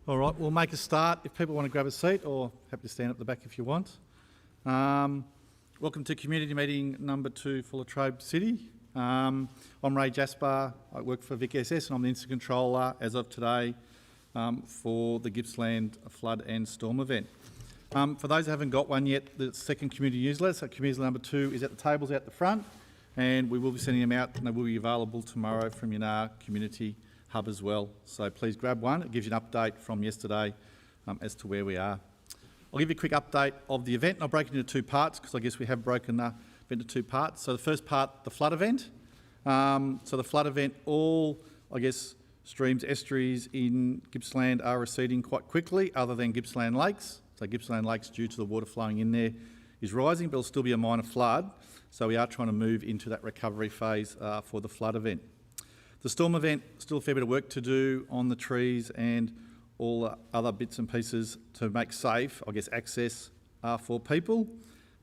All right, we'll make a start. If people want to grab a seat, or happy to stand up the back if you want. Welcome to community meeting number 2 for Latrobe City. I'm Ray Jasper. I work for Vic SS and I'm the incident controller as of today for the Gippsland flood and storm event. For those who haven't got one yet, the second community newsletter, so community number 2 is at the tables out the front, and we will be sending them out and they will be available tomorrow from Yanar Community Hub as well. So please grab one. It gives you an update from yesterday as to where we are. I'll give you a quick update of the event, and I'll break it into 2 parts because I guess we have broken the event into 2 parts. So the first part, the flood event. So the flood event, all, I guess, streams, estuaries in Gippsland are receding quite quickly, other than Gippsland Lakes. So Gippsland Lakes, due to the water flowing in there, is rising, but it'll still be a minor flood. So we are trying to move into that recovery phase for the flood event. The storm event, still a fair bit of work to do on the trees and all the other bits and pieces to make safe, I guess, access for people.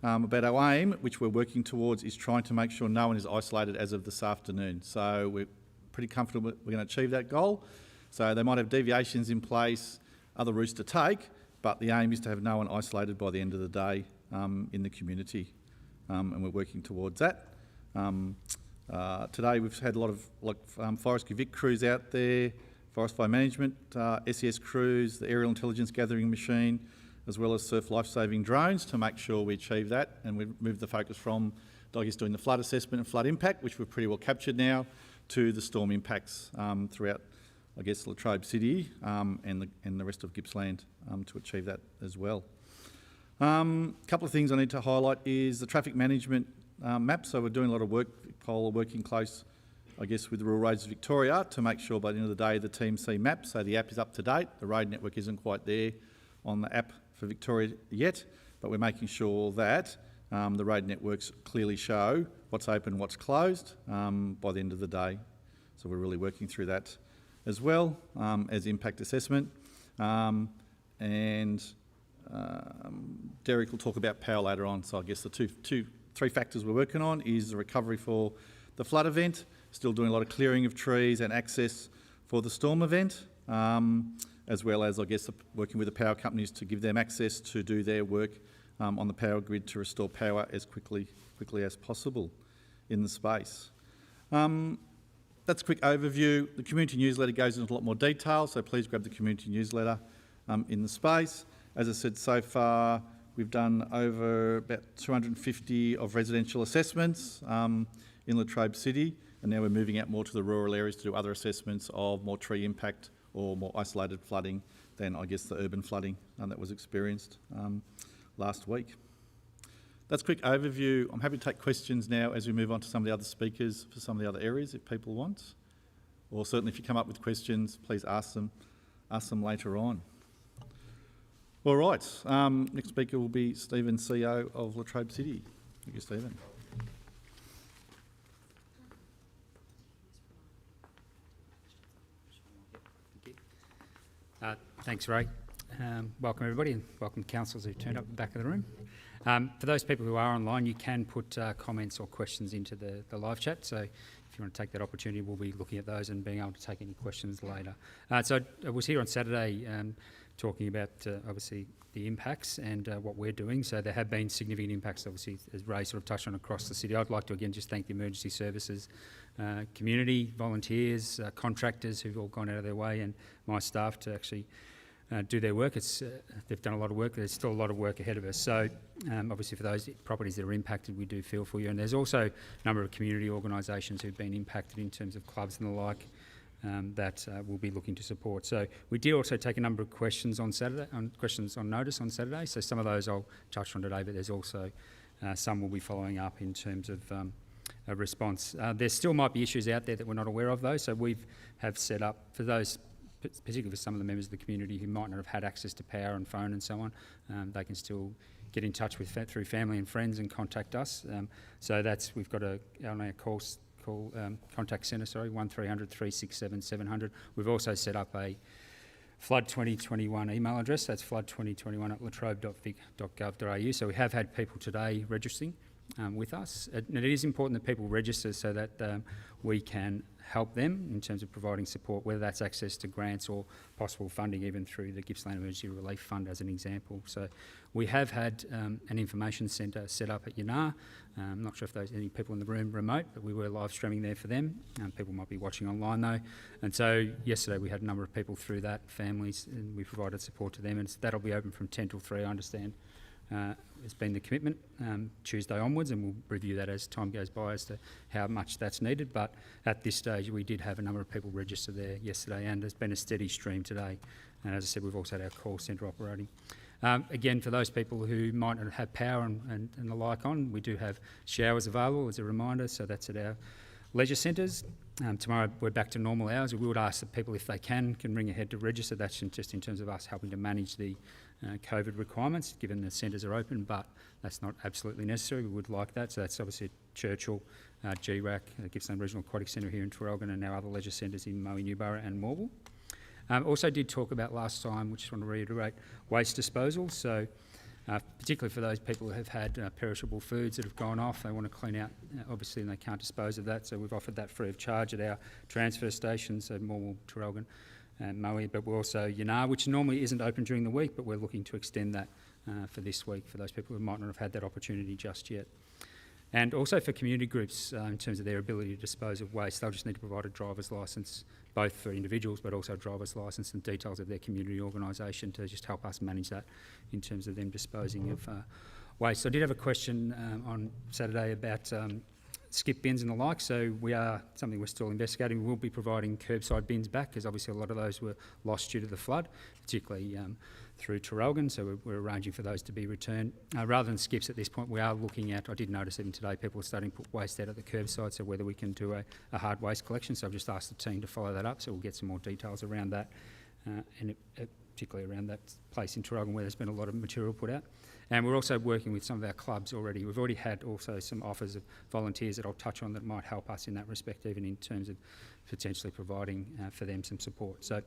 But our aim, which we're working towards, is trying to make sure no one is isolated as of this afternoon. So we're pretty comfortable we're going to achieve that goal. So they might have deviations in place, other routes to take, but the aim is to have no one isolated by the end of the day in the community. And we're working towards that. Today we've had a lot of Forest Vic crews out there, Forest Fire Management, SES crews, the aerial intelligence gathering machine, as well as surf life-saving drones to make sure we achieve that, and we've moved the focus from, I guess, doing the flood assessment and flood impact, which we've pretty well captured now, to the storm impacts throughout, I guess, Latrobe City and the rest of Gippsland to achieve that as well. A couple of things I need to highlight is the traffic management map. So we're doing a lot of work, working close, I guess, with the Rural Roads Victoria to make sure by the end of the day the team see maps, so the app is up to date. The road network isn't quite there on the app for Victoria yet, but we're making sure that the road networks clearly show what's open, what's closed by the end of the day. So we're really working through that as well as impact assessment. And Derek will talk about power later on. So I guess the 3 factors we're working on is the recovery for the flood event, still doing a lot of clearing of trees and access for the storm event, as well as, I guess, working with the power companies to give them access to do their work on the power grid to restore power as quickly as possible in the space. That's a quick overview. The community newsletter goes into a lot more detail, so please grab the community newsletter in the space. As I said, so far we've done over about 250 of residential assessments in Latrobe City, and now we're moving out more to the rural areas to do other assessments of more tree impact or more isolated flooding than, I guess, the urban flooding that was experienced last week. That's a quick overview. I'm happy to take questions now as we move on to some of the other speakers for some of the other areas if people want. Or certainly if you come up with questions, please ask them later on. All right, next speaker will be Stephen, CEO of Latrobe City. Thank you, Stephen. Thanks, Ray. Welcome everybody, and welcome councillors who've turned up at the back of the room. For those people who are online, you can put comments or questions into the live chat, so if you want to take that opportunity, we'll be looking at those and being able to take any questions later. So I was here on Saturday talking about obviously the impacts and what we're doing. So there have been significant impacts, obviously, as Ray sort of touched on, across the city. I'd like to again just thank the emergency services, community, volunteers, contractors who've all gone out of their way, and my staff to actually do their work. They've done a lot of work. There's still a lot of work ahead of us. So obviously for those properties that are impacted, we do feel for you. And there's also a number of community organisations who've been impacted in terms of clubs and the like that we'll be looking to support. So we did also take a number of questions on Saturday, questions on notice on Saturday. So some of those I'll touch on today, but there's also some we'll be following up in terms of a response. There still might be issues out there that we're not aware of though. So have set up for those, particularly for some of the members of the community who might not have had access to power and phone and so on, they can still get in touch with through family and friends and contact us. So we've got a contact centre, 1300 367 700. We've also set up a Flood 2021 email address. That's flood2021@latrobe.vic.gov.au. So we have had people today registering with us. And it is important that people register so that we can help them in terms of providing support, whether that's access to grants or possible funding even through the Gippsland Emergency Relief Fund as an example. So we have had an information centre set up at Yanar. I'm not sure if there's any people in the room remote, but we were live streaming there for them. People might be watching online though. And so yesterday we had a number of people through that, families, and we provided support to them, and that'll be open from 10 till 3, I understand. It's been the commitment Tuesday onwards, and we'll review that as time goes by as to how much that's needed. But at this stage, we did have a number of people register there yesterday, and there's been a steady stream today. And as I said, we've also had our call centre operating. Again, for those people who might not have power and the like on, we do have showers available as a reminder, so that's at our leisure centres. Tomorrow we're back to normal hours. We would ask that people, if they can ring ahead to register. That's just in terms of us helping to manage the COVID requirements, given the centres are open, but that's not absolutely necessary. We would like that. So that's obviously at Churchill, GRAC, Gippsland Regional Aquatic Centre here in Trogan, and our other leisure centres in Moe, Newborough and Morwell. Also did talk about last time, which I just want to reiterate, waste disposal. So particularly for those people who have had perishable foods that have gone off, they want to clean out, obviously, and they can't dispose of that. So we've offered that free of charge at our transfer stations, so Morwell, Trogan and Moe, but we're also Yanar, which normally isn't open during the week, but we're looking to extend that for this week for those people who might not have had that opportunity just yet. And also for community groups, in terms of their ability to dispose of waste, they'll just need to provide a driver's licence, both for individuals, but also a driver's licence and details of their community organisation to just help us manage that in terms of them disposing of waste. So I did have a question on Saturday about skip bins and the like, so something we're still investigating. We'll be providing curbside bins back, because obviously a lot of those were lost due to the flood, particularly through Trogan, so we're arranging for those to be returned. Rather than skips at this point, we are looking at, I did notice even today, people are starting to put waste out at the curbside, so whether we can do a hard waste collection. So I've just asked the team to follow that up, so we'll get some more details around that, and particularly around that place in Trogan where there's been a lot of material put out. And we're also working with some of our clubs already. We've already had also some offers of volunteers that I'll touch on that might help us in that respect, even in terms of potentially providing for them some support. So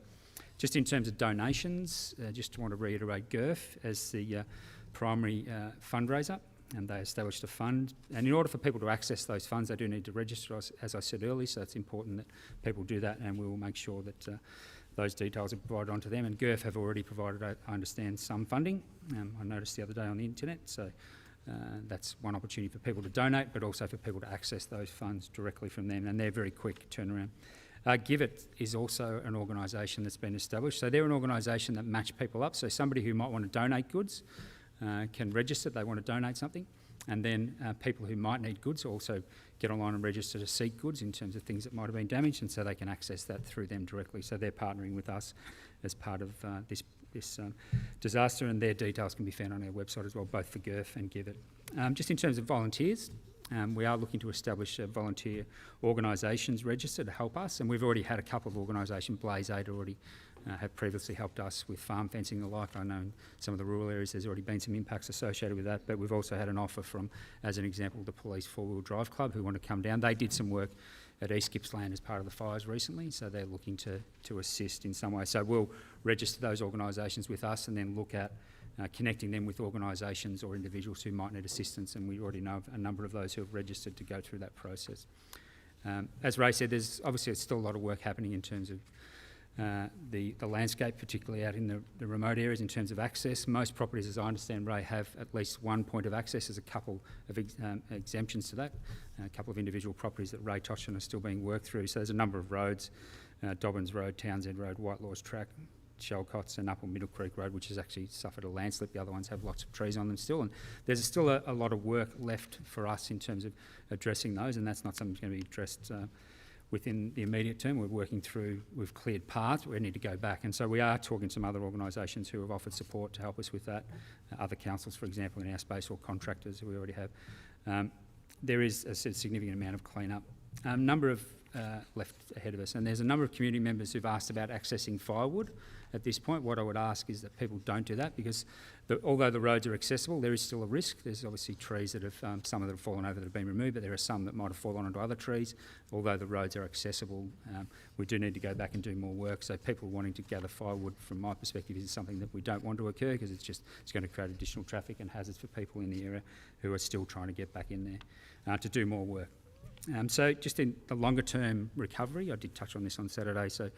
just in terms of donations, just want to reiterate GERF as the primary fundraiser, and they established a fund. And in order for people to access those funds, they do need to register, as I said earlier, so it's important that people do that, and we will make sure that those details are provided onto them. And GERF have already provided, I understand, some funding. I noticed the other day on the internet, so that's one opportunity for people to donate, but also for people to access those funds directly from them, and they're very quick turnaround. Give It is also an organisation that's been established. So they're an organisation that match people up. So somebody who might want to donate goods can register, they want to donate something, and then people who might need goods also get online and register to seek goods in terms of things that might have been damaged, and so they can access that through them directly. So they're partnering with us as part of this disaster, and their details can be found on our website as well, both for GERF and Give It. Just in terms of volunteers, we are looking to establish a volunteer organisations register to help us, and we've already had a couple of organisations. Blaze Aid already have previously helped us with farm fencing and the like. I know in some of the rural areas there's already been some impacts associated with that, but we've also had an offer from, as an example, the Police Four-Wheel Drive Club, who want to come down. They did some work at East Gippsland as part of the fires recently, so they're looking to assist in some way. So we'll register those organisations with us and then look at connecting them with organisations or individuals who might need assistance, and we already know of a number of those who have registered to go through that process. As Ray said, there's obviously still a lot of work happening in terms of the landscape, particularly out in the remote areas in terms of access. Most properties, as I understand, Ray, have at least one point of access. There's a couple of exemptions to that. A couple of individual properties that Ray touched on are still being worked through. So there's a number of roads, Dobbins Road, Townsend Road, Whitelaw's Track, Shalcotts and Upper Middle Creek Road, which has actually suffered a landslip. The other ones have lots of trees on them still, and there's still a lot of work left for us in terms of addressing those, and that's not something that's going to be addressed within the immediate term. We're working through, we've cleared paths, we need to go back, and so we are talking to some other organisations who have offered support to help us with that, other councils, for example, in our space, or contractors who we already have. There is a significant amount of clean-up. A number of left ahead of us. And there's a number of community members who've asked about accessing firewood. At this point, what I would ask is that people don't do that, because although the roads are accessible, there is still a risk. There's obviously trees that have, some of them have fallen over that have been removed, but there are some that might have fallen onto other trees. Although the roads are accessible, we do need to go back and do more work. So people wanting to gather firewood, from my perspective, is something that we don't want to occur, because it's going to create additional traffic and hazards for people in the area who are still trying to get back in there to do more work. So just in the longer term recovery, I did touch on this on Saturday, so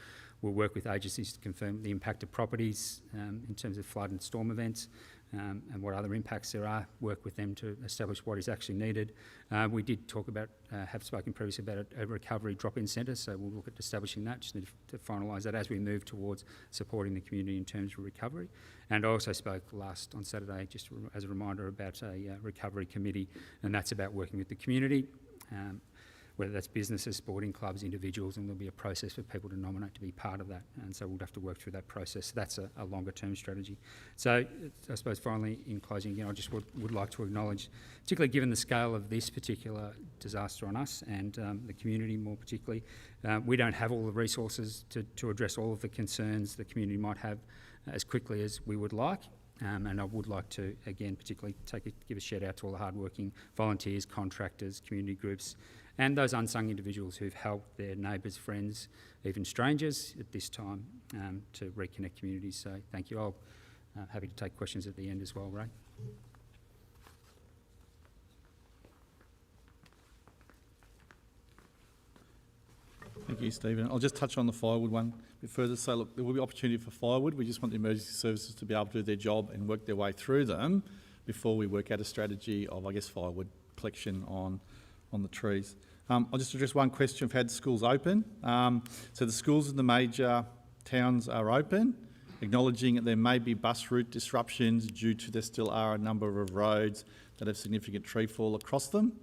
we'll work with agencies to confirm the impact of properties in terms of flood and storm events and what other impacts there are, work with them to establish what is actually needed. We did talk about, have spoken previously about a recovery drop-in centre, so we'll look at establishing that, just need to finalise that as we move towards supporting the community in terms of recovery. And I also spoke on Saturday, just as a reminder, about a recovery committee, and that's about working with the community, whether that's businesses, sporting clubs, individuals, and there'll be a process for people to nominate to be part of that. And so we'll have to work through that process. That's a longer term strategy. So I suppose finally, in closing, again, I just would like to acknowledge, particularly given the scale of this particular disaster on us and the community more particularly, we don't have all the resources to address all of the concerns the community might have as quickly as we would like. And I would like to, again, particularly give a shout out to all the hardworking volunteers, contractors, community groups, and those unsung individuals who've helped their neighbours, friends, even strangers at this time to reconnect communities. So thank you. I'll happy to take questions at the end as well, Ray. Thank you, Stephen. I'll just touch on the firewood one a bit further. So look, there will be opportunity for firewood. We just want the emergency services to be able to do their job and work their way through them before we work out a strategy of, I guess, firewood collection on the trees. I'll just address one question. We've had schools open. So the schools in the major towns are open, acknowledging that there may be bus route disruptions due to there still are a number of roads that have significant tree fall across them,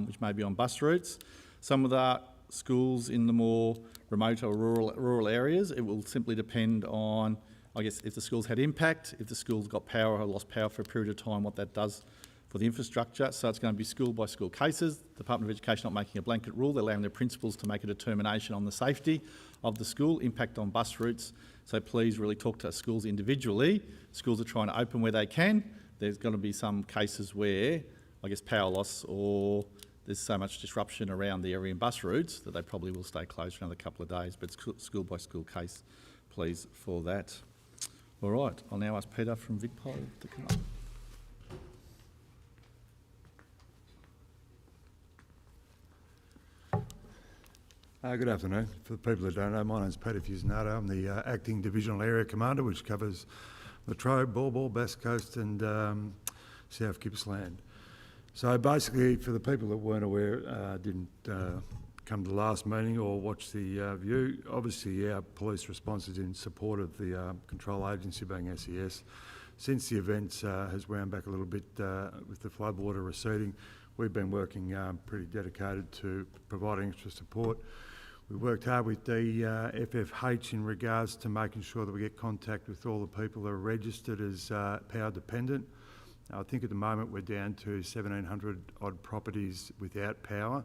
which may be on bus routes. Some of the schools in the more remote or rural areas, it will simply depend on, I guess, if the schools had impact, if the schools got power or lost power for a period of time, what that does for the infrastructure. So it's going to be school by school cases. The Department of Education not making a blanket rule. They're allowing their principals to make a determination on the safety of the school, impact on bus routes. So please really talk to schools individually. Schools are trying to open where they can. There's going to be some cases where, I guess, power loss or there's so much disruption around the area and bus routes that they probably will stay closed for another couple of days. But school by school case, please, for that. All right, I'll now ask Peter from VicPol to come up. Good afternoon. For the people that don't know, my name's Peter Fusinato. I'm the Acting Divisional Area Commander, which covers Latrobe, Ball, Bass Coast and South Gippsland. So basically, for the people that weren't aware, didn't come to the last meeting or watch the view, obviously our police response is in support of the control agency being SES. Since the events has wound back a little bit with the floodwater receding, we've been working pretty dedicated to providing extra support. We worked hard with the FFH in regards to making sure that we get contact with all the people that are registered as power dependent. I think at the moment we're down to 1,700 odd properties without power,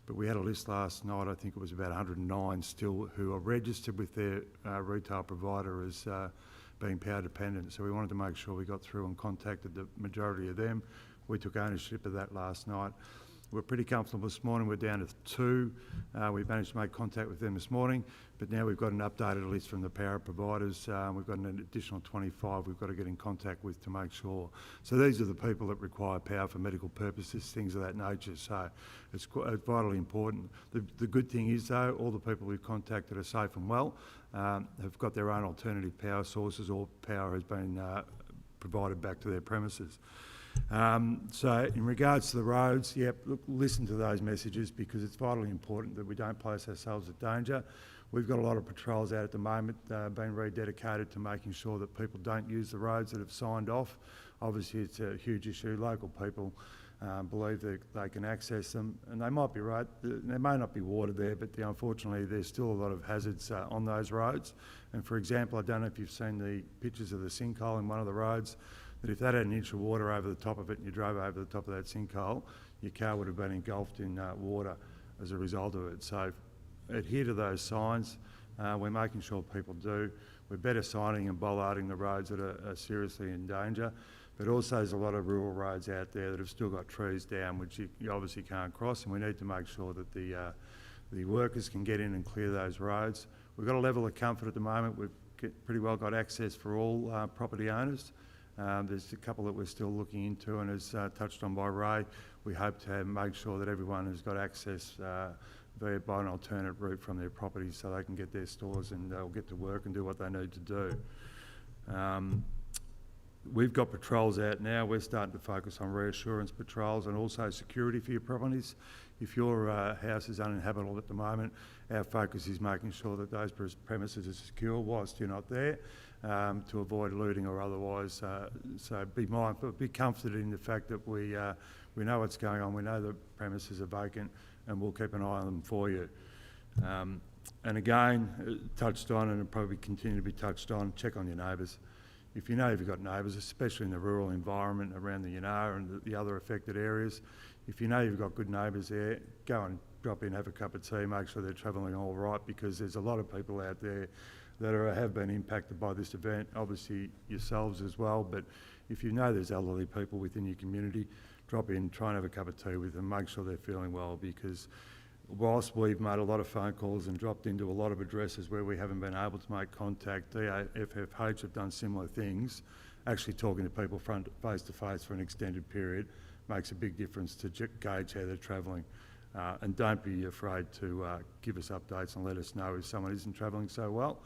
but we had a list last night, I think it was about 109 still, who are registered with their retail provider as being power dependent. So we wanted to make sure we got through and contacted the majority of them. We took ownership of that last night. We're pretty comfortable this morning. We're down to 2. We managed to make contact with them this morning, but now we've got an updated list from the power providers. We've got an additional 25 we've got to get in contact with to make sure. So these are the people that require power for medical purposes, things of that nature. So it's vitally important. The good thing is, though, all the people we've contacted are safe and well, have got their own alternative power sources, or power has been provided back to their premises. So in regards to the roads, look, listen to those messages, because it's vitally important that we don't place ourselves at danger. We've got a lot of patrols out at the moment being rededicated to making sure that people don't use the roads that have signed off. Obviously it's a huge issue. Local people believe that they can access them, and they might be right. There may not be water there, but unfortunately there's still a lot of hazards on those roads. And for example, I don't know if you've seen the pictures of the sinkhole in one of the roads, that if that had an inch of water over the top of it and you drove over the top of that sinkhole, your car would have been engulfed in water as a result of it. So adhere to those signs. We're making sure people do. We're better signing and bollarding the roads that are seriously in danger. But also there's a lot of rural roads out there that have still got trees down, which you obviously can't cross, and we need to make sure that the workers can get in and clear those roads. We've got a level of comfort at the moment. We've pretty well got access for all property owners. There's a couple that we're still looking into, and as touched on by Ray, we hope to make sure that everyone has got access by an alternate route from their properties so they can get their stores and they'll get to work and do what they need to do. We've got patrols out now. We're starting to focus on reassurance patrols and also security for your properties. If your house is uninhabitable at the moment, our focus is making sure that those premises are secure whilst you're not there, to avoid looting or otherwise. So be mindful, be comforted in the fact that we know what's going on. We know the premises are vacant, and we'll keep an eye on them for you. And again, touched on, and it'll probably continue to be touched on, check on your neighbours. If you know you've got neighbours, especially in the rural environment around the Yunnar and the other affected areas, if you know you've got good neighbours there, go and drop in, have a cup of tea, make sure they're travelling all right, because there's a lot of people out there that have been impacted by this event, obviously yourselves as well, but if you know there's elderly people within your community, drop in, try and have a cup of tea with them, make sure they're feeling well, because whilst we've made a lot of phone calls and dropped into a lot of addresses where we haven't been able to make contact, DAFFH have done similar things. Actually talking to people face to face for an extended period makes a big difference to gauge how they're travelling. And don't be afraid to give us updates and let us know if someone isn't travelling so well.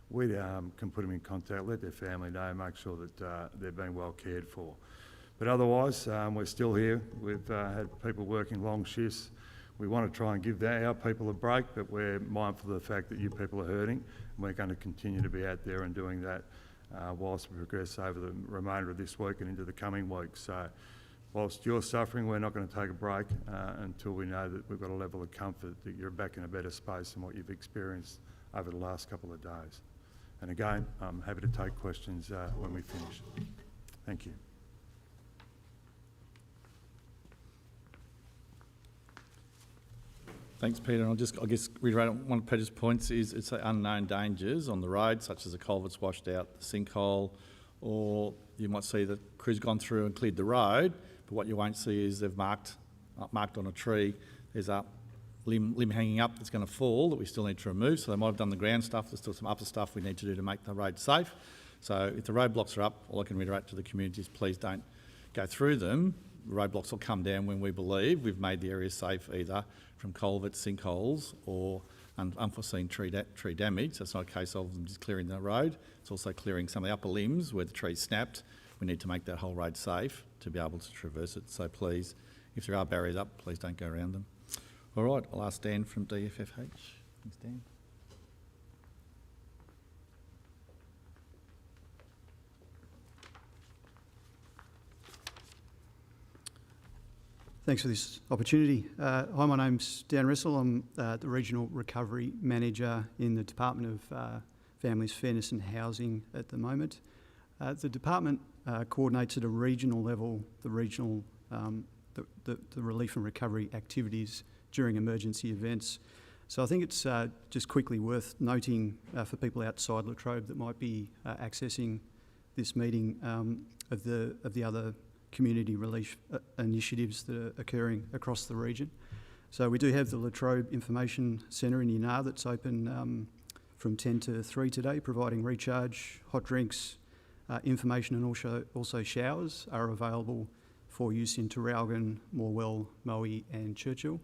We can put them in contact, let their family know, make sure that they're being well cared for. But otherwise, we're still here. We've had people working long shifts. We want to try and give our people a break, but we're mindful of the fact that you people are hurting, and we're going to continue to be out there and doing that whilst we progress over the remainder of this week and into the coming weeks. So whilst you're suffering, we're not going to take a break until we know that we've got a level of comfort that you're back in a better space than what you've experienced over the last couple of days. And again, I'm happy to take questions when we finish. Thank you. Thanks, Peter. And I guess reiterate one of Peter's points is it's the unknown dangers on the road, such as the culvert's washed out, the sinkhole, or you might see the crew's gone through and cleared the road, but what you won't see is they've marked on a tree, there's a limb hanging up that's going to fall that we still need to remove. So they might have done the ground stuff, there's still some upper stuff we need to do to make the road safe. So if the roadblocks are up, all I can reiterate to the community is please don't go through them. The roadblocks will come down when we believe we've made the area safe, either from culverts, sinkholes, or unforeseen tree damage. So it's not a case of them just clearing the road. It's also clearing some of the upper limbs where the tree snapped. We need to make that whole road safe to be able to traverse it. So please, if there are barriers up, please don't go around them. All right, I'll ask Dan from DFFH. Thanks, Dan. Thanks for this opportunity. Hi, my name's Dan Russell. I'm the Regional Recovery Manager in the Department of Families, Fairness and Housing at the moment. The department coordinates at a regional level the relief and recovery activities during emergency events. So I think it's just quickly worth noting for people outside Latrobe that might be accessing this meeting of the other community relief initiatives that are occurring across the region. So we do have the Latrobe Information Centre in Yunnar that's open from 10 to 3 today, providing recharge, hot drinks, information, and also showers are available for use in Trogan, Morwell, Moe and Churchill.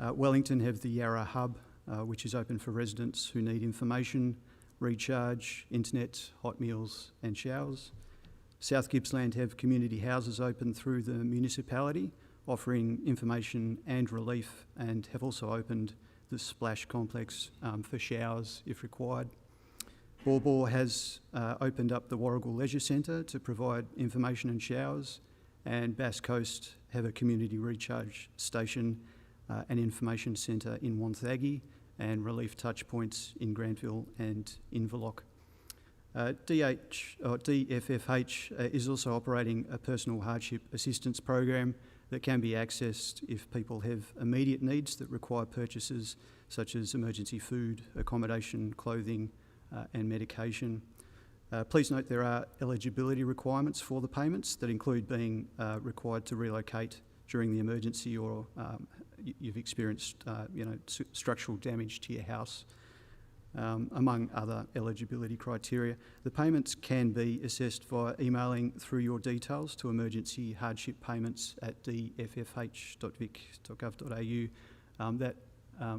Wellington have the Yarra Hub, which is open for residents who need information, recharge, internet, hot meals and showers. South Gippsland have community houses open through the municipality, offering information and relief, and have also opened the Splash Complex for showers if required. Bawbaw has opened up the Warrigal Leisure Centre to provide information and showers, and Bass Coast have a community recharge station, an information centre in Wonthaggi, and relief touch points in Granville and Inverloch. DFFH is also operating a personal hardship assistance program that can be accessed if people have immediate needs that require purchases such as emergency food, accommodation, clothing and medication. Please note there are eligibility requirements for the payments that include being required to relocate during the emergency, or you've experienced structural damage to your house, among other eligibility criteria. The payments can be assessed via emailing through your details to emergency hardship payments at dffh.vic.gov.au. That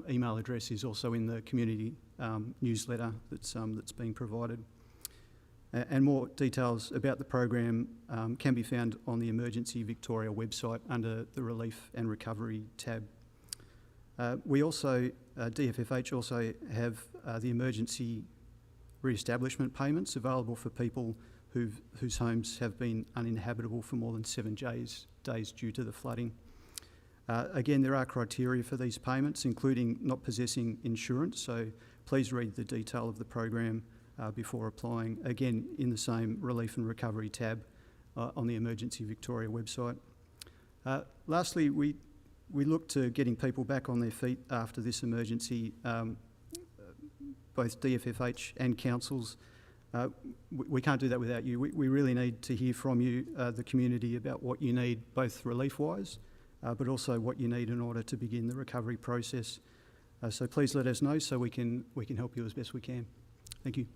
email address is also in the community newsletter that's been provided. And more details about the program can be found on the Emergency Victoria website under the Relief and Recovery tab. We also, DFFH also have the emergency re-establishment payments available for people whose homes have been uninhabitable for more than 7 days due to the flooding. Again, there are criteria for these payments, including not possessing insurance, so please read the detail of the program before applying, again in the same Relief and Recovery tab on the Emergency Victoria website. Lastly, we look to getting people back on their feet after this emergency. Both DFFH and councils, we can't do that without you. We really need to hear from you, the community, about what you need, both relief-wise, but also what you need in order to begin the recovery process. So please let us know so we can help you as best we can. Thank you.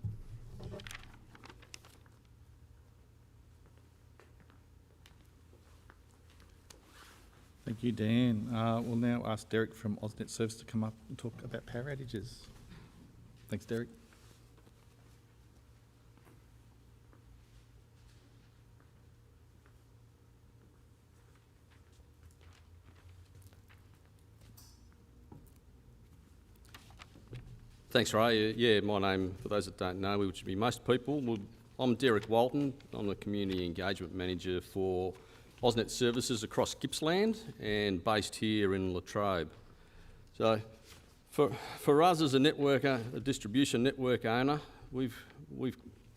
Thank you, Dan. We'll now ask Derek from AusNet Service to come up and talk about power outages. Thanks, Derek. Thanks, Ray. Yeah, my name, for those that don't know, which would be most people, I'm Derek Walton. I'm the Community Engagement Manager for AusNet Services across Gippsland and based here in Latrobe. So for us as a networker, a distribution network owner, we've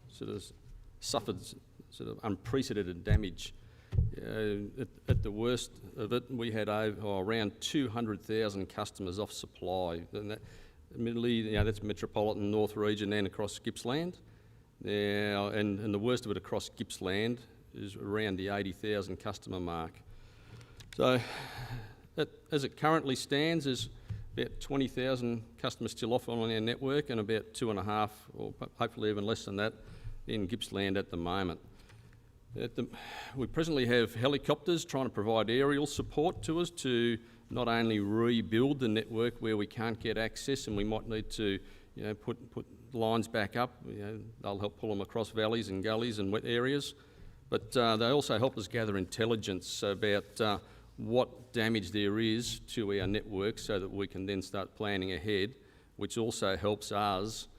sort of suffered sort of unprecedented damage. At the worst of it, we had around 200,000 customers off supply. And that, admittedly, that's metropolitan North region and across Gippsland. Now, and the worst of it across Gippsland is around the 80,000 customer mark. So, as it currently stands, there's about 20,000 customers still off on our network, and about 2.5, or hopefully even less than that, in Gippsland at the moment. We presently have helicopters trying to provide aerial support to us to not only rebuild the network where we can't get access and we might need to put lines back up. They'll help pull them across valleys and gullies and wet areas. But they also help us gather intelligence about what damage there is to our network so that we can then start planning ahead, which also helps us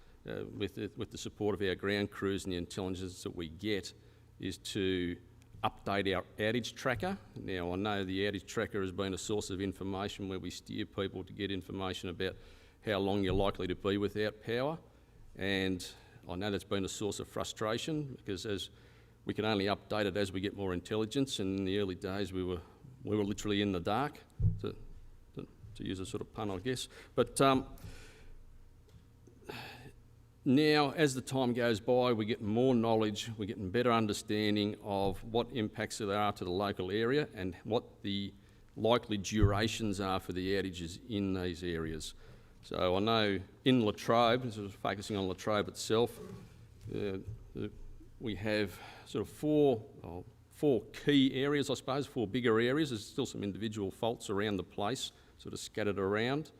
with the support of our ground crews and the intelligence that we get, is to update our Outage Tracker. Now, I know the Outage Tracker has been a source of information where we steer people to get information about how long you're likely to be without power, and I know that's been a source of frustration because as we can only update it as we get more intelligence, and in the early days we were literally in the dark, to use a sort of pun, I guess. But now, as the time goes by, we get more knowledge, we're getting better understanding of what impacts there are to the local area and what the likely durations are for the outages in these areas. So I know in Latrobe, sort of focusing on Latrobe itself, we have sort of four key areas, I suppose, 4 bigger areas. There's still some individual faults around the place, sort of scattered around.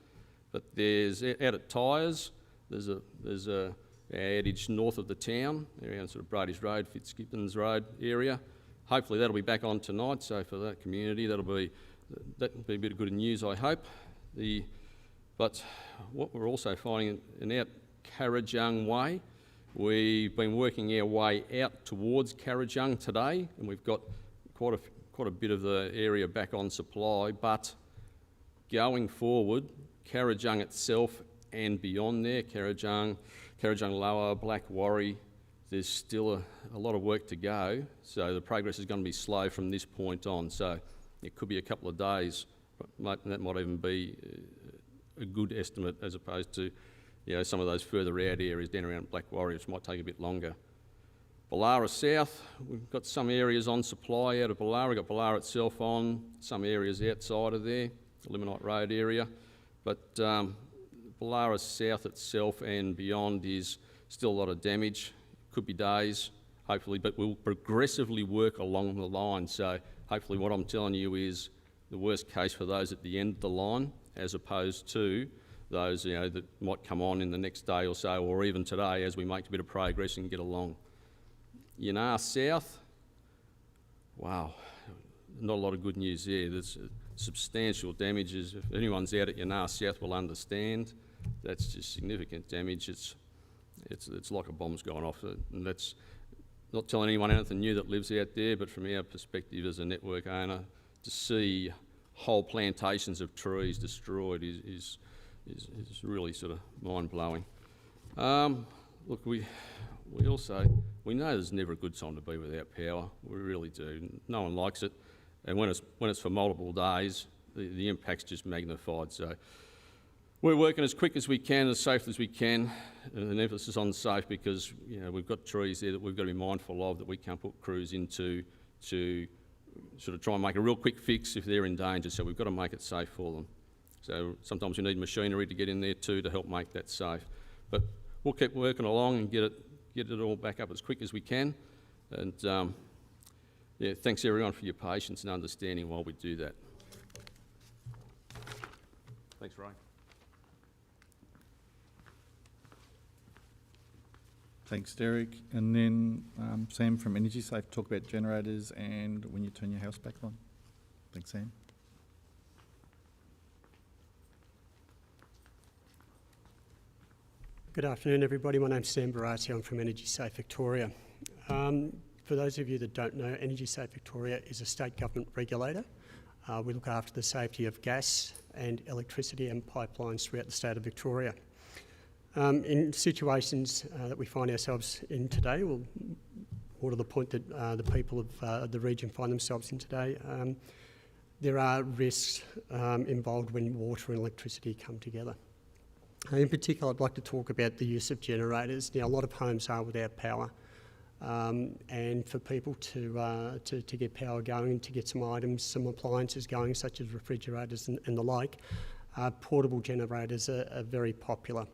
But there's out at Tyres, there's a outage north of the town, around sort of Brady's Road, Fitzgibbons Road area. Hopefully that'll be back on tonight, so for that community that'll be a bit of good news, I hope. But what we're also finding in out Carajung Way, we've been working our way out towards Carajung today, and we've got quite a bit of the area back on supply, but going forward, Carajung itself and beyond there, Carajung Lower, Black Warry, there's still a lot of work to go, so the progress is going to be slow from this point on. So it could be a couple of days, but that might even be a good estimate as opposed to, some of those further out areas down around Black Warrior, which might take a bit longer. Ballara South, we've got some areas on supply out of Ballara. We've got Ballara itself on, some areas outside of there, the Limonite Road area. But Ballara South itself and beyond is still a lot of damage. Could be days, hopefully, but we'll progressively work along the line. So hopefully what I'm telling you is the worst case for those at the end of the line, as opposed to those that might come on in the next day or so, or even today as we make a bit of progress and get along. Yanar South, wow, not a lot of good news there. There's substantial damages. If anyone's out at Yanar South will understand, that's just significant damage. It's like a bomb's gone off, and that's not telling anyone anything new that lives out there, but from our perspective as a network owner, to see whole plantations of trees destroyed is really sort of mind-blowing. Look, we know there's never a good time to be without power. We really do. No one likes it, and when it's for multiple days, the impact's just magnified. So we're working as quick as we can, as safely as we can, and an emphasis on safe because we've got trees there that we've got to be mindful of that we can't put crews into to sort of try and make a real quick fix if they're in danger. So we've got to make it safe for them. So sometimes we need machinery to get in there too to help make that safe. But we'll keep working along and get it all back up as quick as we can. And thanks everyone for your patience and understanding while we do that. Thanks, Ray. Thanks, Derek. And then Sam from Energy Safe, talk about generators and when you turn your house back on. Thanks, Sam. Good afternoon, everybody. My name's Sam Barati. I'm from Energy Safe Victoria. For those of you that don't know, Energy Safe Victoria is a state government regulator. We look after the safety of gas and electricity and pipelines throughout the state of Victoria. In situations that we find ourselves in today, or to the point that the people of the region find themselves in today, there are risks involved when water and electricity come together. In particular, I'd like to talk about the use of generators. Now, a lot of homes are without power, and for people to get power going and to get some items, some appliances going, such as refrigerators and the like, portable generators are very popular.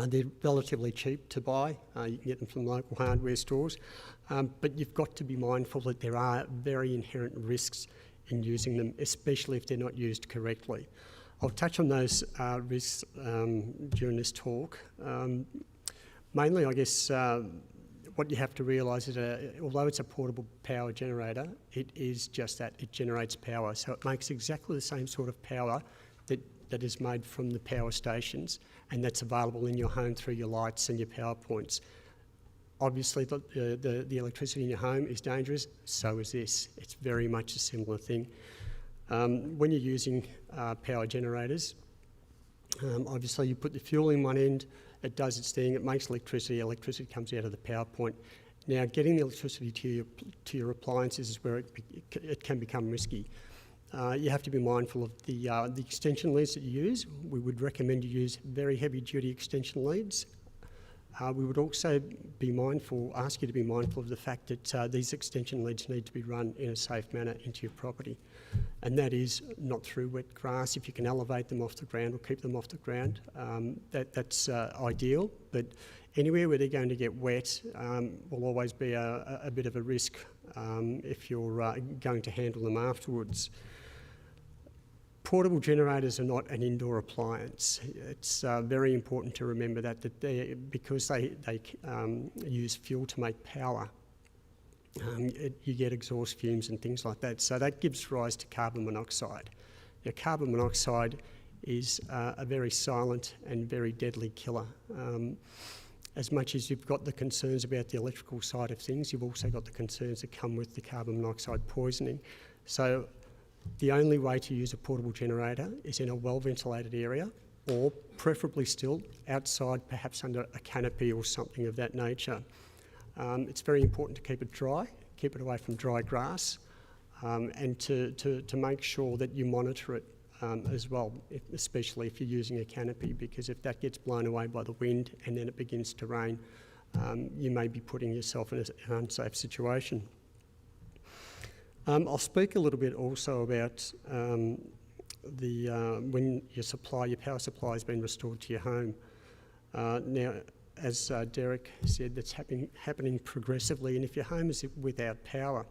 They're relatively cheap to buy. You can get them from local hardware stores, but you've got to be mindful that there are very inherent risks in using them, especially if they're not used correctly. I'll touch on those risks during this talk. Mainly, I guess, what you have to realise is although it's a portable power generator, it is just that, it generates power. So it makes exactly the same sort of power that is made from the power stations, and that's available in your home through your lights and your power points. Obviously, the electricity in your home is dangerous, so is this. It's very much a similar thing. When you're using power generators, obviously you put the fuel in one end, it does its thing, it makes electricity comes out of the power point. Now, getting the electricity to your appliances is where it can become risky. You have to be mindful of the extension leads that you use. We would recommend you use very heavy-duty extension leads. We would also ask you to be mindful of the fact that these extension leads need to be run in a safe manner into your property. And that is not through wet grass. If you can elevate them off the ground or keep them off the ground, that's ideal. But anywhere where they're going to get wet will always be a bit of a risk if you're going to handle them afterwards. Portable generators are not an indoor appliance. It's very important to remember that because they use fuel to make power, you get exhaust fumes and things like that. So that gives rise to carbon monoxide. Now, carbon monoxide is a very silent and very deadly killer. As much as you've got the concerns about the electrical side of things, you've also got the concerns that come with the carbon monoxide poisoning. So the only way to use a portable generator is in a well-ventilated area, or preferably still outside, perhaps under a canopy or something of that nature. It's very important to keep it dry, keep it away from dry grass, and to make sure that you monitor it as well, especially if you're using a canopy, because if that gets blown away by the wind and then it begins to rain, you may be putting yourself in an unsafe situation. I'll speak a little bit also about when your power supply has been restored to your home. Now, as Derek said, that's happening progressively, and if your home is without power,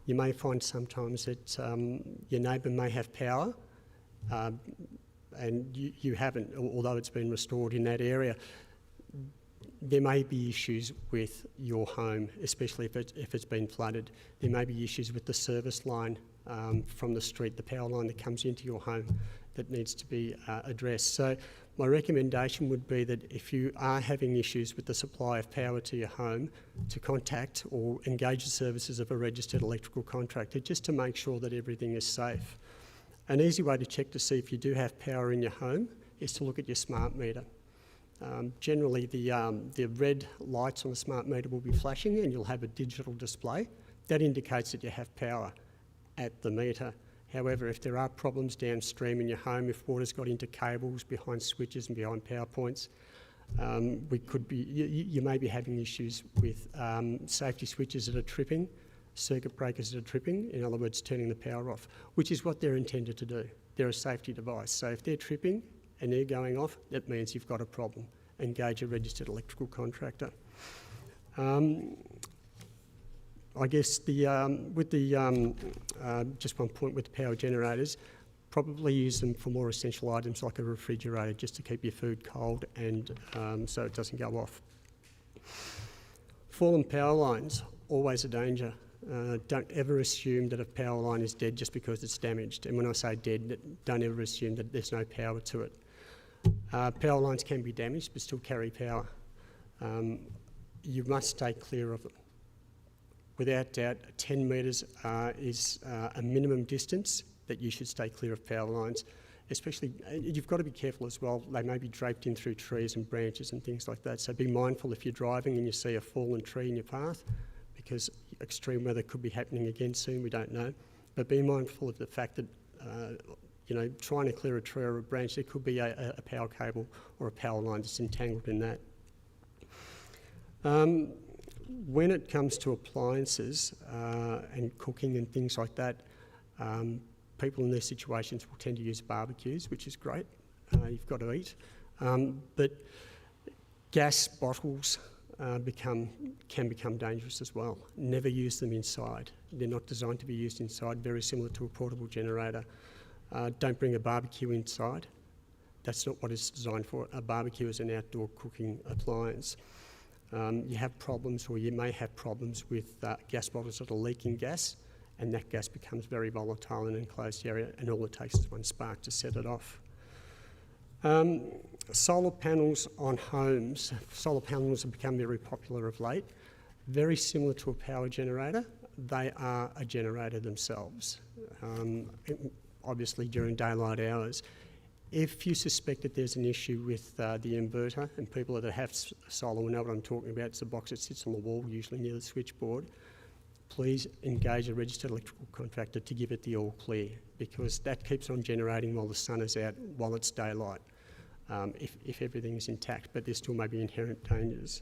you may find sometimes that your neighbour may have power and you haven't, although it's been restored in that area. There may be issues with your home, especially if it's been flooded. There may be issues with the service line from the street, the power line that comes into your home, that needs to be addressed. So my recommendation would be that if you are having issues with the supply of power to your home, to contact or engage the services of a registered electrical contractor, just to make sure that everything is safe. An easy way to check to see if you do have power in your home is to look at your smart meter. Generally, the red lights on the smart meter will be flashing and you'll have a digital display. That indicates that you have power at the meter. However, if there are problems downstream in your home, if water's got into cables, behind switches and behind power points, you may be having issues with safety switches that are tripping, circuit breakers that are tripping, in other words, turning the power off, which is what they're intended to do. They're a safety device. So if they're tripping and they're going off, that means you've got a problem. Engage a registered electrical contractor. I guess just one point with the power generators, probably use them for more essential items like a refrigerator, just to keep your food cold and so it doesn't go off. Fallen power lines, always a danger. Don't ever assume that a power line is dead just because it's damaged. And when I say dead, don't ever assume that there's no power to it. Power lines can be damaged but still carry power. You must stay clear of them. Without doubt, 10 metres is a minimum distance that you should stay clear of power lines. Especially, you've got to be careful as well. They may be draped in through trees and branches and things like that. So be mindful if you're driving and you see a fallen tree in your path, because extreme weather could be happening again soon, we don't know. But be mindful of the fact that, trying to clear a tree or a branch, there could be a power cable or a power line that's entangled in that. When it comes to appliances and cooking and things like that, people in these situations will tend to use barbecues, which is great. You've got to eat. But gas bottles can become dangerous as well. Never use them inside. They're not designed to be used inside, very similar to a portable generator. Don't bring a barbecue inside. That's not what it's designed for. A barbecue is an outdoor cooking appliance. You have problems, or you may have problems with gas bottles that are leaking gas, and that gas becomes very volatile in an enclosed area, and all it takes is one spark to set it off. Solar panels on homes. Solar panels have become very popular of late. Very similar to a power generator. They are a generator themselves, obviously during daylight hours. If you suspect that there's an issue with the inverter, and people that have solar will know what I'm talking about, it's a box that sits on the wall, usually near the switchboard, please engage a registered electrical contractor to give it the all clear, because that keeps on generating while the sun is out, while it's daylight, if everything is intact, but there still may be inherent dangers.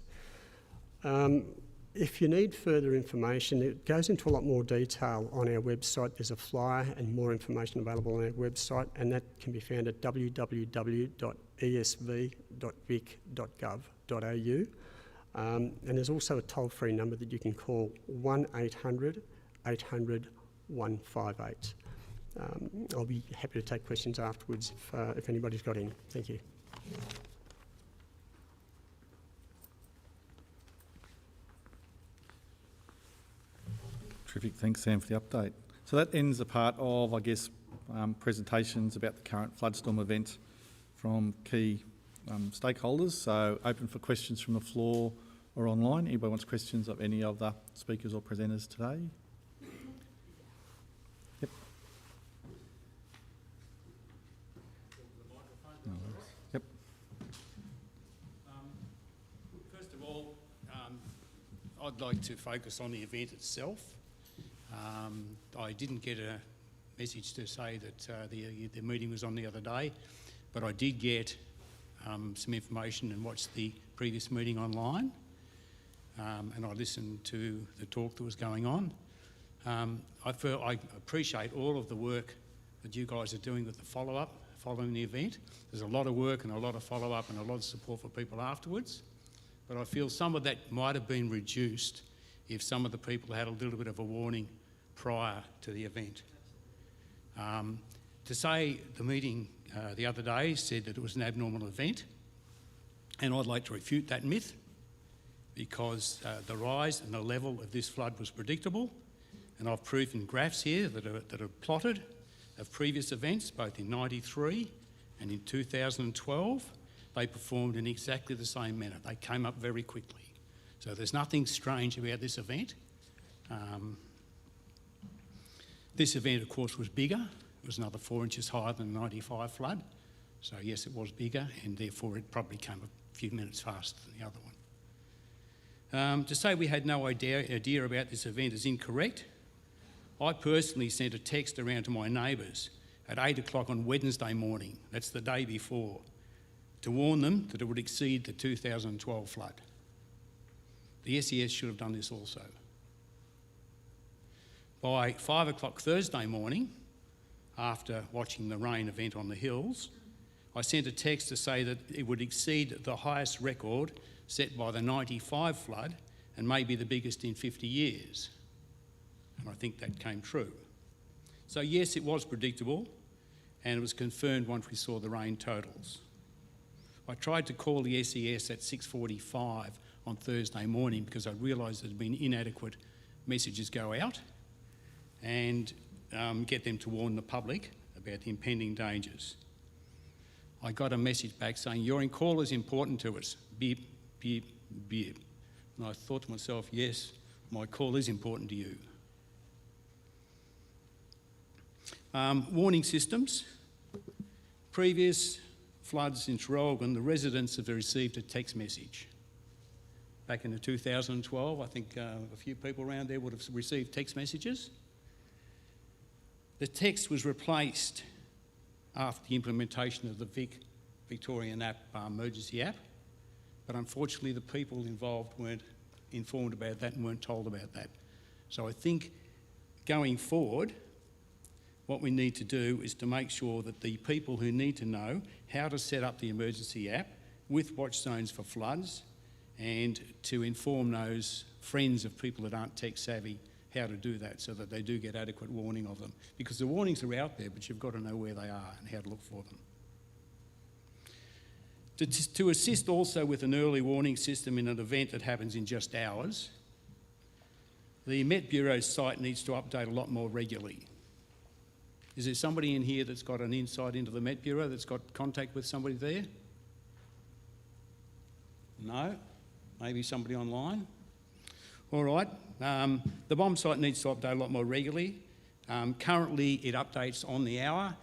If you need further information, it goes into a lot more detail on our website. There's a flyer and more information available on our website, and that can be found at www.esv.vic.gov.au. And there's also a toll-free number that you can call, 1800 800 158. I'll be happy to take questions afterwards if anybody's got any. Thank you. Terrific, thanks Sam for the update. So that ends the part of, I guess, presentations about the current floodstorm event from key stakeholders. So open for questions from the floor or online. Anybody wants questions of any of the speakers or presenters today? Yep. No worries. Yep. First of all, I'd like to focus on the event itself. I didn't get message to say that the meeting was on the other day, but I did get some information and watched the previous meeting online, and I listened to the talk that was going on. I appreciate all of the work that you guys are doing with the follow-up, following the event. There's a lot of work and a lot of follow-up and a lot of support for people afterwards, but I feel some of that might have been reduced if some of the people had a little bit of a warning prior to the event. To say the meeting the other day said that it was an abnormal event, and I'd like to refute that myth, because the rise and the level of this flood was predictable, and I've proven graphs here that are plotted of previous events, both in 93 and in 2012. They performed in exactly the same manner. They came up very quickly. So there's nothing strange about this event. This event, of course, was bigger. It was another 4 inches higher than the 95 flood. So yes, it was bigger, and therefore it probably came a few minutes faster than the other one. To say we had no idea about this event is incorrect. I personally sent a text around to my neighbours at 8 o'clock on Wednesday morning, that's the day before, to warn them that it would exceed the 2012 flood. The SES should have done this also. By 5 o'clock Thursday morning, after watching the rain event on the hills, I sent a text to say that it would exceed the highest record set by the 95 flood and may be the biggest in 50 years. And I think that came true. So yes, it was predictable, and it was confirmed once we saw the rain totals. I tried to call the SES at 6:45 on Thursday morning because I realised there had been inadequate messages go out, and get them to warn the public about the impending dangers. I got a message back saying, "Your call is important to us, beep, beep, beep." And I thought to myself, yes, my call is important to you. Warning systems. Previous floods in Trogan, the residents have received a text message. Back in 2012, I think a few people around there would have received text messages. The text was replaced after the implementation of the Victorian app, emergency app, but unfortunately the people involved weren't informed about that and weren't told about that. So I think going forward, what we need to do is to make sure that the people who need to know how to set up the emergency app with watch zones for floods, and to inform those friends of people that aren't tech savvy how to do that so that they do get adequate warning of them. Because the warnings are out there, but you've got to know where they are and how to look for them. To assist also with an early warning system in an event that happens in just hours, the Met Bureau's site needs to update a lot more regularly. Is there somebody in here that's got an insight into the Met Bureau, that's got contact with somebody there? No? Maybe somebody online? All right. The bomb site needs to update a lot more regularly. Currently, it updates on the hour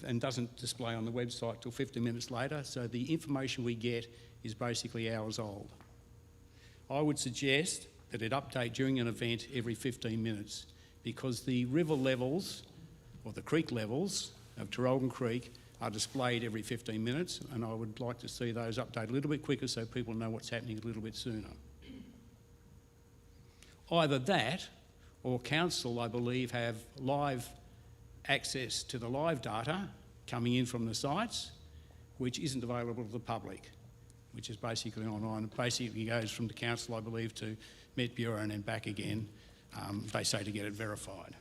and doesn't display on the website till 15 minutes later, so the information we get is basically hours old. I would suggest that it update during an event every 15 minutes, because the river levels, or the creek levels of Trogan Creek, are displayed every 15 minutes, and I would like to see those update a little bit quicker so people know what's happening a little bit sooner. Either that, or council, I believe, have live access to the live data coming in from the sites, which isn't available to the public, which is basically online. It basically goes from the council, I believe, to Met Bureau and then back again, they say, to get it verified.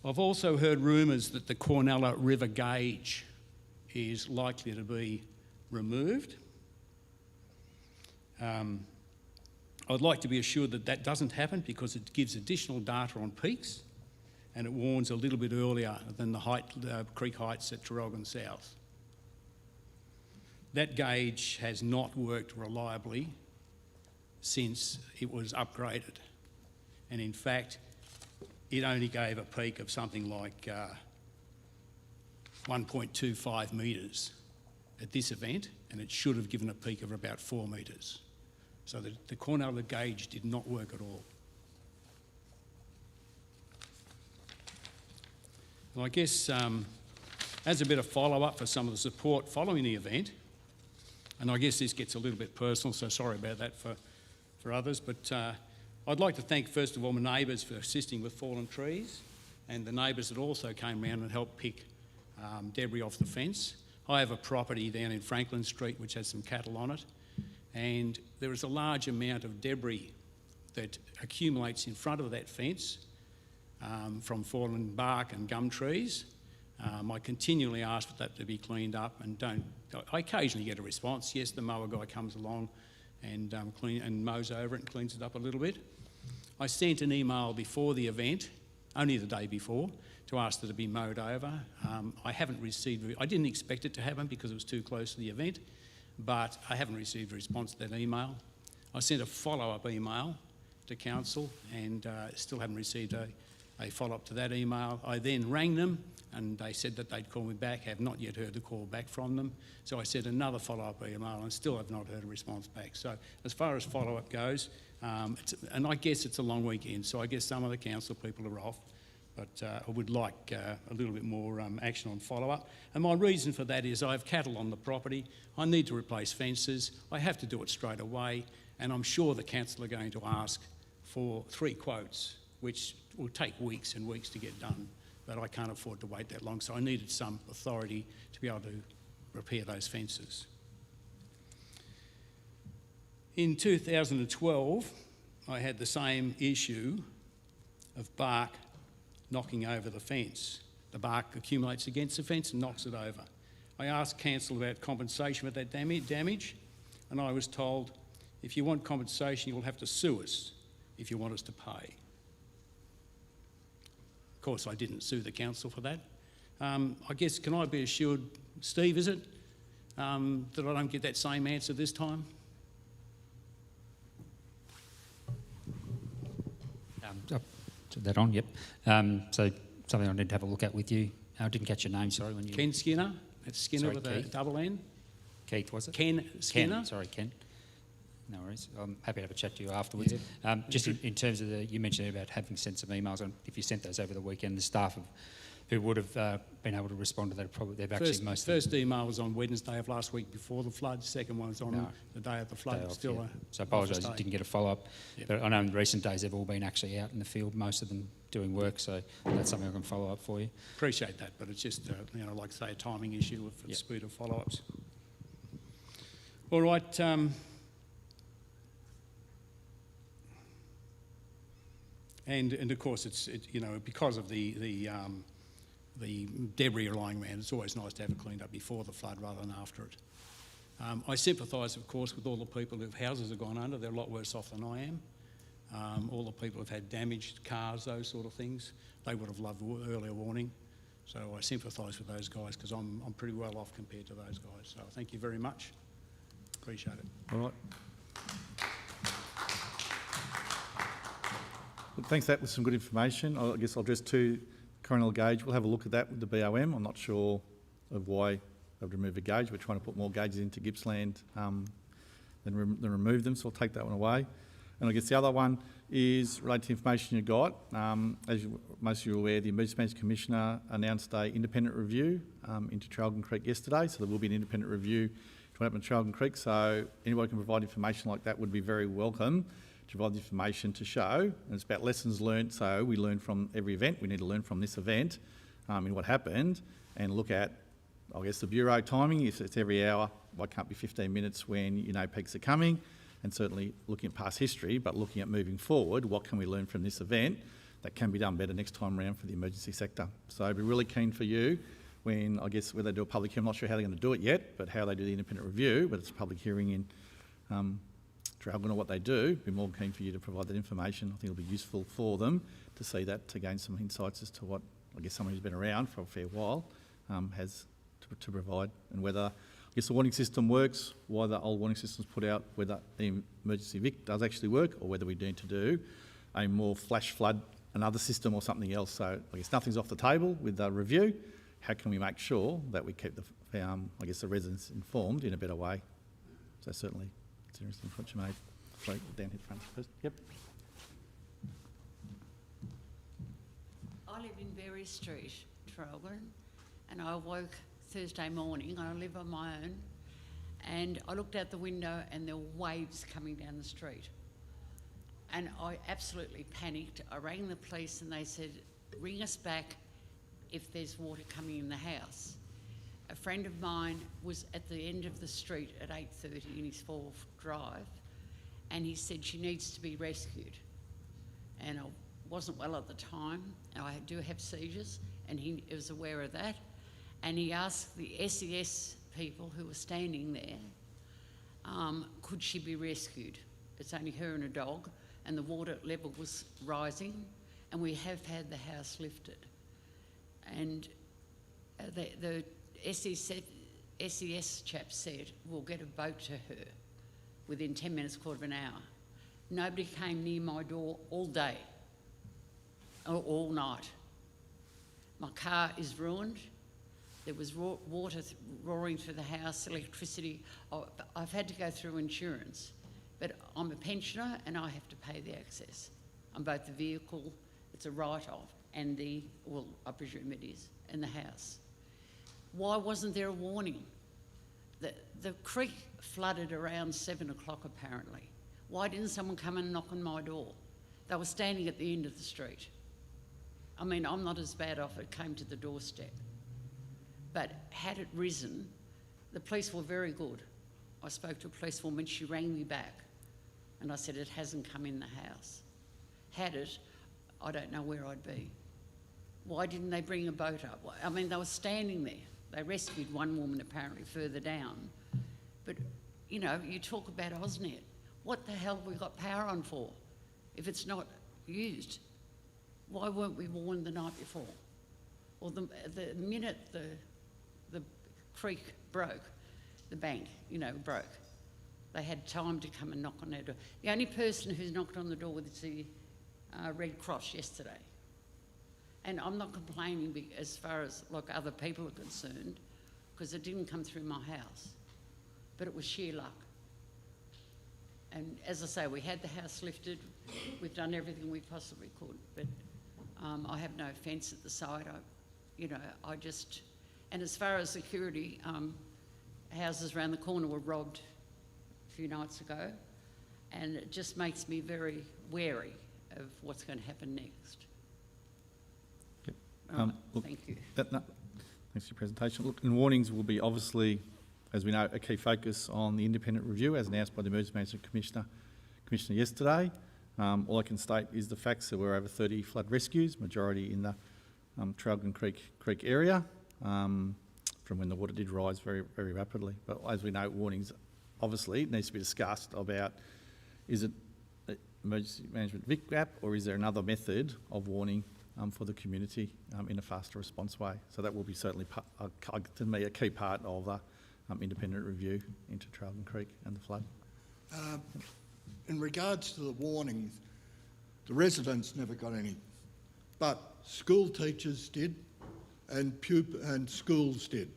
I've also heard rumours that the Cornella River gauge is likely to be removed. I'd like to be assured that that doesn't happen, because it gives additional data on peaks and it warns a little bit earlier than the creek heights at Trogan South. That gauge has not worked reliably since it was upgraded, and in fact it only gave a peak of something like 1.25 metres at this event, and it should have given a peak of about 4 metres. So the Cornella gauge did not work at all. And I guess as a bit of follow-up for some of the support following the event, and I guess this gets a little bit personal, so sorry about that for others, but I'd like to thank first of all my neighbours for assisting with fallen trees, and the neighbours that also came around and helped pick debris off the fence. I have a property down in Franklin Street which has some cattle on it, and there is a large amount of debris that accumulates in front of that fence from fallen bark and gum trees. I continually ask for that to be cleaned up, and I occasionally get a response. Yes, the mower guy comes along and mows over it and cleans it up a little bit. I sent an email before the event, only the day before, to ask that it be mowed over. I didn't expect it to happen because it was too close to the event, but I haven't received a response to that email. I sent a follow-up email to council and still haven't received a follow-up to that email. I then rang them and they said that they'd call me back. Have not yet heard the call back from them. So I sent another follow-up email and still have not heard a response back. So as far as follow-up goes, and I guess it's a long weekend, so I guess some of the council people are off, but I would like a little bit more action on follow-up. And my reason for that is I have cattle on the property. I need to replace fences. I have to do it straight away, and I'm sure the council are going to ask for 3 quotes, which will take weeks and weeks to get done, but I can't afford to wait that long, so I needed some authority to be able to repair those fences. In 2012, I had the same issue of bark knocking over the fence. The bark accumulates against the fence and knocks it over. I asked council about compensation for that damage, and I was told, if you want compensation, you'll have to sue us if you want us to pay. Of course, I didn't sue the council for that. I guess, can I be assured, Steve, is it, that I don't get that same answer this time? Put that on, yep. So something I need to have a look at with you. I didn't catch your name, sorry. When you... Ken Skinner. It's Skinner Sorry, with a Keith? double N. Keith, was it? Ken Skinner. Ken, sorry, Ken. No worries. I'm happy to have a chat to you afterwards. Just in terms of you mentioned about having sent some emails, and if you sent those over the weekend, the staff who would have been able to respond to that, First email was on Wednesday of last week before the flood. Second one was on the day of the flood. So I apologise, you didn't get a follow-up. Yep. But I know in recent days they've all been actually out in the field, most of them doing work, so that's something I can follow up for you. Appreciate that, but it's just, like I say, a timing issue of the speed of follow-ups. All right. And of course, it's because of the debris lying around, it's always nice to have it cleaned up before the flood rather than after it. I sympathise, of course, with all the people whose houses have gone under. They're a lot worse off than I am. All the people who've had damaged cars, those sort of things, they would have loved earlier warning. So I sympathise with those guys because I'm pretty well off compared to those guys. So thank you very much. Appreciate it. All right. Look, thanks, that was some good information. I guess I'll address 2 coronal gauge. We'll have a look at that with the BOM. I'm not sure of why they've removed a gauge. We're trying to put more gauges into Gippsland than remove them, so I'll take that one away. And I guess the other one is related to information you got. As most of you are aware, the Emergency Management Commissioner announced an independent review into Trogan Creek yesterday, so there will be an independent review to what happened to Trogan Creek. So anybody can provide information like that would be very welcome to provide the information to show. And it's about lessons learned, so we learn from every event. We need to learn from this event in what happened and look at, I guess, the Bureau timing. If it's every hour, why can't it be 15 minutes when peaks are coming? And certainly looking at past history, but looking at moving forward, what can we learn from this event that can be done better next time around for the emergency sector? So I'd be really keen for you when, I guess, whether they do a public hearing, I'm not sure how they're going to do it yet, but how they do the independent review, whether it's a public hearing in Trogan or what they do, be more keen for you to provide that information. I think it'll be useful for them to see that, to gain some insights as to what, I guess, someone who's been around for a fair while has to provide, and whether, I guess, the warning system works, why the old warning system's put out, whether the emergency Vic does actually work, or whether we need to do a more flash flood, another system or something else. So I guess nothing's off the table with the review. How can we make sure that we keep I guess, the residents informed in a better way? So certainly it's an interesting point you made. Sorry, down here front first. Yep. I live in Berry Street Trogan, and I woke Thursday morning. I live on my own, and I looked out the window and there were waves coming down the street. And I absolutely panicked. I rang the police and they said, ring us back if there's water coming in the house. A friend of mine was at the end of the street at 8:30 in his 4th drive, and he said she needs to be rescued. And I wasn't well at the time. I do have seizures, and he was aware of that. And he asked the SES people who were standing there, could she be rescued? It's only her and a dog, and the water level was rising, and we have had the house lifted. And the SES chap said, we'll get a boat to her within 10 minutes, quarter of an hour. Nobody came near my door all day, or all night. My car is ruined. There was water roaring through the house, electricity. I've had to go through insurance, but I'm a pensioner and I have to pay the access on both the vehicle, it's a write-off, and well, I presume it is, and the house. Why wasn't there a warning? The creek flooded around 7 o'clock apparently. Why didn't someone come and knock on my door? They were standing at the end of the street. I mean, I'm not as bad off, it came to the doorstep. But had it risen, the police were very good. I spoke to a policewoman, she rang me back, and I said it hasn't come in the house. Had it, I don't know where I'd be. Why didn't they bring a boat up? I mean, they were standing there. They rescued one woman apparently further down. But, you know, you talk about AusNet. What the hell have we got power on for if it's not used? Why weren't we warned the night before? Or the minute the creek broke, the bank, you know, broke, they had time to come and knock on our door. The only person who's knocked on the door was the Red Cross yesterday. And I'm not complaining as far as like other people are concerned, because it didn't come through my house, but it was sheer luck. And as I say, we had the house lifted, we've done everything we possibly could, but I have no fence at the side. And as far as security, houses around the corner were robbed a few nights ago, and it just makes me very wary of what's going to happen next. Look, Thank you. Thanks for your presentation. Look, and warnings will be obviously, as we know, a key focus on the independent review as announced by the Emergency Management Commissioner yesterday. All I can state is the facts. There were over 30 flood rescues, majority in the Trogan Creek area, from when the water did rise very, very rapidly. But as we know, warnings obviously needs to be discussed about, is it emergency management VIC app, or is there another method of warning for the community in a faster response way? So that will be certainly, to me, a key part of the independent review into Trogan Creek and the flood. In regards to the warnings, the residents never got any, but school teachers did, and schools did.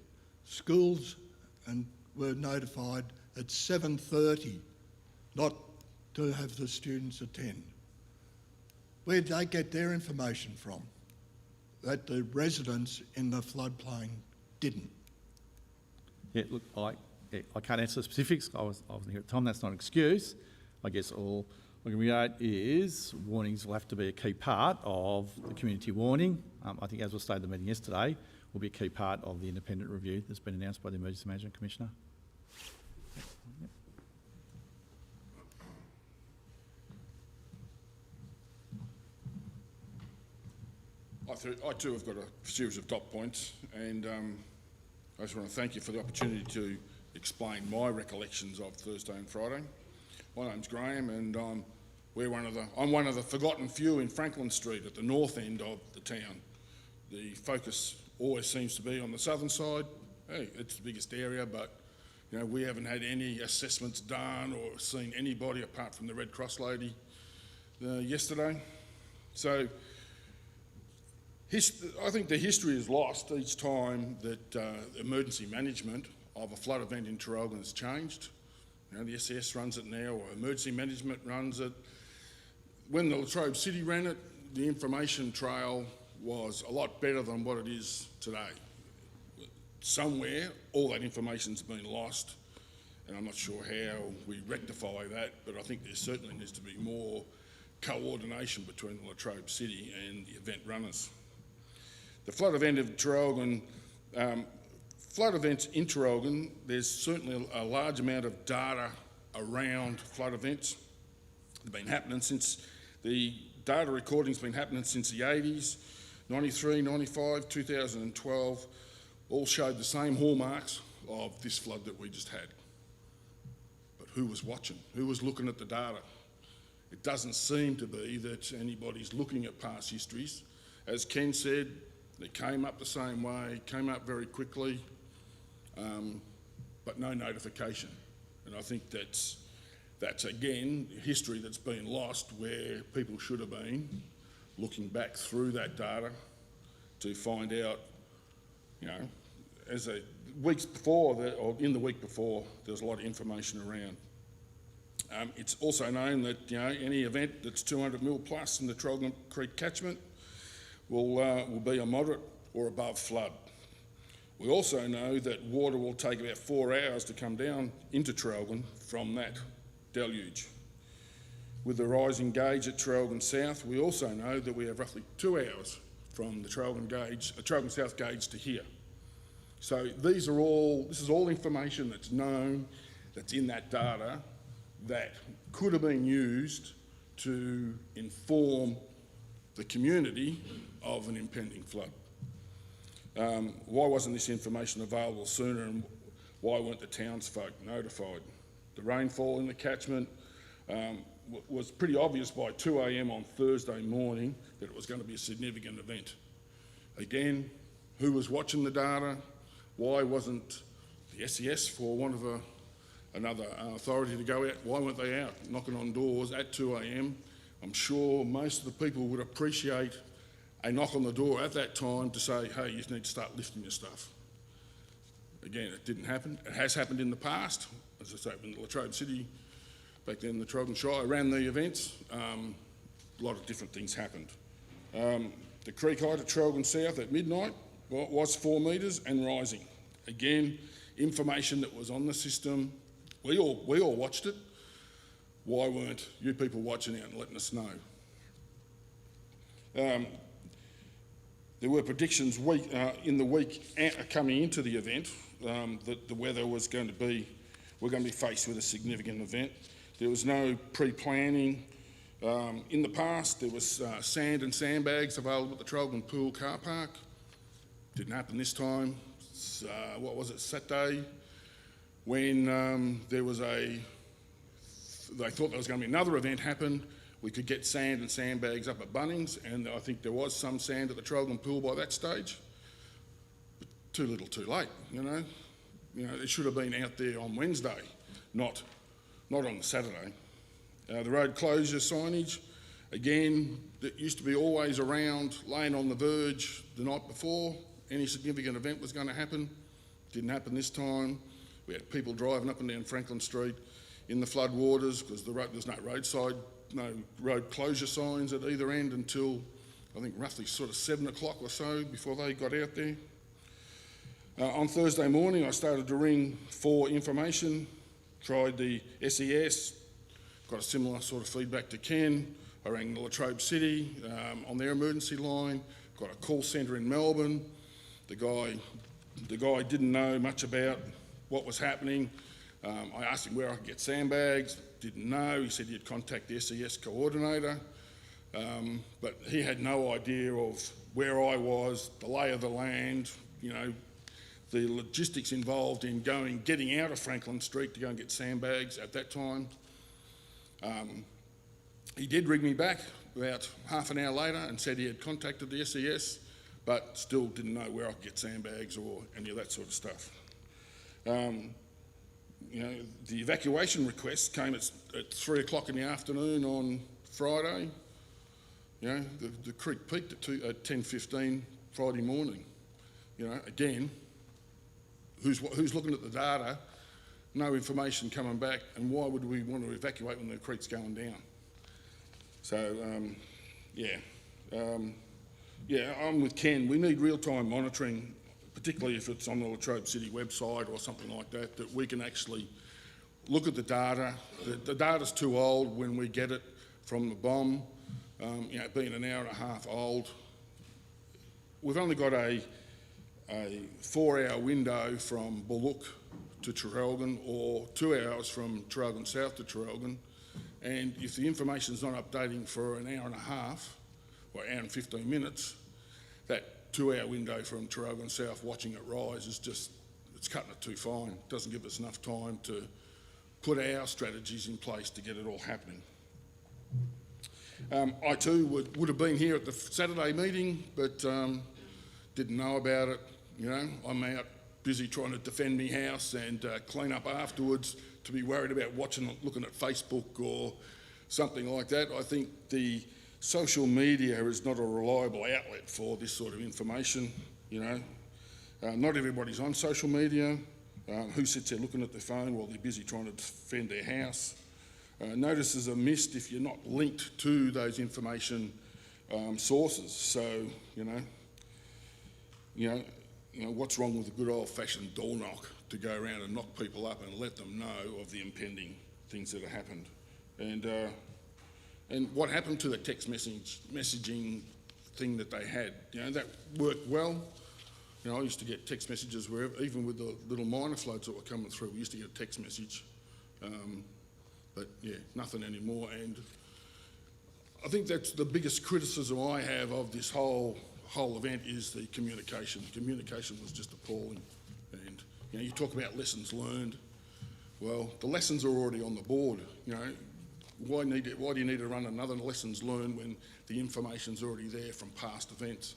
Schools were notified at 7:30 not to have the students attend. Where did they get their information from? That the residents in the floodplain didn't. Yeah, look, I can't answer the specifics. I wasn't here at the time. That's not an excuse. I guess all we can reiterate is warnings will have to be a key part of the community warning. I think, as was stated at the meeting yesterday, will be a key part of the independent review that's been announced by the Emergency Management Commissioner. I too have got a series of top points, and I just want to thank you for the opportunity to explain my recollections of Thursday and Friday. My name's Graham, and I'm one of the forgotten few in Franklin Street at the north end of the town. The focus always seems to be on the southern side. Hey, it's the biggest area, but you know, we haven't had any assessments done or seen anybody apart from the Red Cross lady yesterday. So I think the history is lost each time that emergency management of a flood event in Trogan has changed. You know, the SAS runs it now, or emergency management runs it. When the Latrobe City ran it, the information trail was a lot better than what it is today. Somewhere, all that information's been lost, and I'm not sure how we rectify that, but I think there certainly needs to be more coordination between the Latrobe City and the event runners. The flood event of Trogan, flood events in Trogan, there's certainly a large amount of data around flood events. They've been happening since, the data recording's been happening since the 80s, 93, 95, 2012, all showed the same hallmarks of this flood that we just had. But who was watching? Who was looking at the data? It doesn't seem to be that anybody's looking at past histories. As Ken said, they came up the same way, came up very quickly, but no notification. And I think that's again history that's been lost, where people should have been looking back through that data to find out, you know, as a weeks before, or in the week before, there's a lot of information around. It's also known that, you know, any event that's 200 mil plus in the Trogan Creek catchment will be a moderate or above flood. We also know that water will take about 4 hours to come down into Trogan from that deluge. With the rising gauge at Trogan South, we also know that we have roughly 2 hours from the Trogan South gauge to here. So this is all information that's known, that's in that data, that could have been used to inform the community of an impending flood. Why wasn't this information available sooner, and why weren't the townsfolk notified? The rainfall in the catchment was pretty obvious by 2 a.m. on Thursday morning that it was going to be a significant event. Again, who was watching the data? Why wasn't the SES, for want of another authority to go out, why weren't they out knocking on doors at 2 a.m? I'm sure most of the people would appreciate a knock on the door at that time to say, hey, you need to start lifting your stuff. Again, it didn't happen. It has happened in the past. As I say, when the Latrobe City, back then the Trojan Shire ran the events, a lot of different things happened. The creek height at Trogan South at midnight was 4 metres and rising. Again, information that was on the system. We all watched it. Why weren't you people watching out and letting us know? There were predictions in the week coming into the event that the weather was going to be, we're going to be faced with a significant event. There was no pre-planning. In the past, there was sand and sandbags available at the Trogan Pool car park. Didn't happen this time. What was it, Saturday? When they thought there was going to be another event happen, we could get sand and sandbags up at Bunnings, and I think there was some sand at the Trogan Pool by that stage. But too little, too late, you know. You know, it should have been out there on Wednesday, not on the Saturday. The road closure signage, again, that used to be always around, laying on the verge the night before any significant event was going to happen. Didn't happen this time. We had people driving up and down Franklin Street in the flood waters because there's no road closure signs at either end until I think roughly sort of 7 o'clock or so before they got out there. On Thursday morning, I started to ring for information, tried the SES, got a similar sort of feedback to Ken. I rang the Latrobe City on their emergency line, got a call centre in Melbourne. The guy didn't know much about what was happening. I asked him where I could get sandbags, didn't know. He said he'd contact the SES coordinator, but he had no idea of where I was, the lay of the land, you know, the logistics involved in getting out of Franklin Street to go and get sandbags at that time. He did ring me back about half an hour later and said he had contacted the SES, but still didn't know where I could get sandbags or any of that sort of stuff. You know, the evacuation request came at 3 o'clock in the afternoon on Friday. You know, the creek peaked at 10:15 Friday morning. You know, again, who's looking at the data? No information coming back, and why would we want to evacuate when the creek's going down? So, yeah. Yeah, I'm with Ken. We need real-time monitoring, particularly if it's on the Latrobe City website or something like that, that we can actually look at the data. The data's too old when we get it from the bomb, being an hour and a half old. We've only got a 4-hour window from Bullock to Trogan, or 2 hours from Trogan South to Trogan, and if the information's not updating for an hour and a half, or hour and 15 minutes, that 2-hour window from Trogan South watching it rise is just, it's cutting it too fine. It doesn't give us enough time to put our strategies in place to get it all happening. I too would have been here at the Saturday meeting, but didn't know about it. You know, I'm out busy trying to defend my house and clean up afterwards, to be worried about looking at Facebook or something like that. I think the social media is not a reliable outlet for this sort of information, you know. Not everybody's on social media. Who sits there looking at their phone while they're busy trying to defend their house? Notices are missed if you're not linked to those information sources. So, you know, what's wrong with a good old-fashioned door knock to go around and knock people up and let them know of the impending things that have happened? And what happened to the text messaging thing that they had? You know, that worked well. You know, I used to get text messages wherever, even with the little minor floods that were coming through, we used to get a text message. But yeah, nothing anymore. And I think that's the biggest criticism I have of this whole event is the communication. Communication was just appalling. And you know, you talk about lessons learned. Well, the lessons are already on the board. You know, why do you need to run another lessons learned when the information's already there from past events?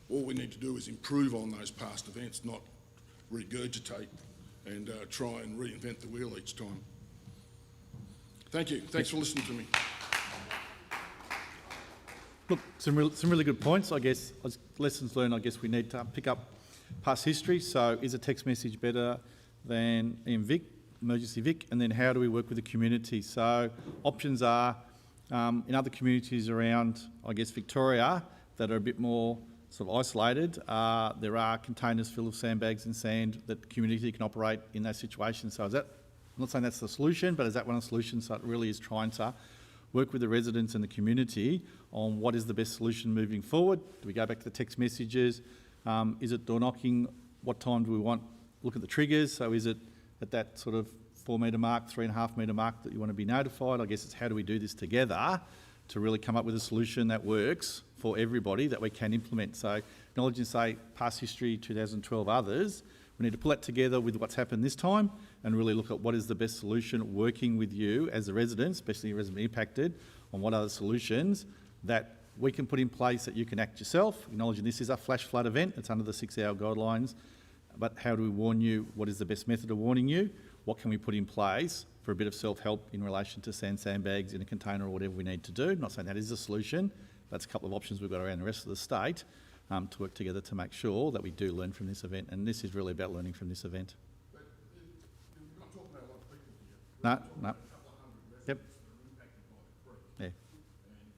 All we need to do is improve on those past events, not regurgitate and try and reinvent the wheel each time. Thank you. Thanks for listening to me. Look, some really good points. I guess lessons learned. I guess we need to pick up past history. So, is a text message better than emergency Vic? And then, how do we work with the community? So, options are in other communities around, I guess, Victoria that are a bit more sort of isolated. There are containers full of sandbags and sand that the community can operate in those situations. So, is that? I'm not saying that's the solution, but is that one of the solutions? So, it really is trying to work with the residents and the community on what is the best solution moving forward. Do we go back to the text messages? Is it door knocking? What time do we want? Look at the triggers. So is it at that sort of 4 metre mark, 3.5 metre mark that you want to be notified? I guess it's how do we do this together to really come up with a solution that works for everybody that we can implement. So acknowledge and say past history, 2012 others. We need to pull that together with what's happened this time and really look at what is the best solution, working with you as a resident, especially a resident impacted, on what are the solutions that we can put in place that you can act yourself, acknowledging this is a flash flood event, it's under the 6-hour guidelines, but how do we warn you? What is the best method of warning you? What can we put in place for a bit of self-help in relation to sandbags in a container or whatever we need to do? I'm not saying that is a solution, that's a couple of options we've got around the rest of the state to work together to make sure that we do learn from this event, and this is really about learning from this event. But you're not talking about a lot of people here. No. A couple of hundred Yep. residents that are impacted by the creek. Yeah. And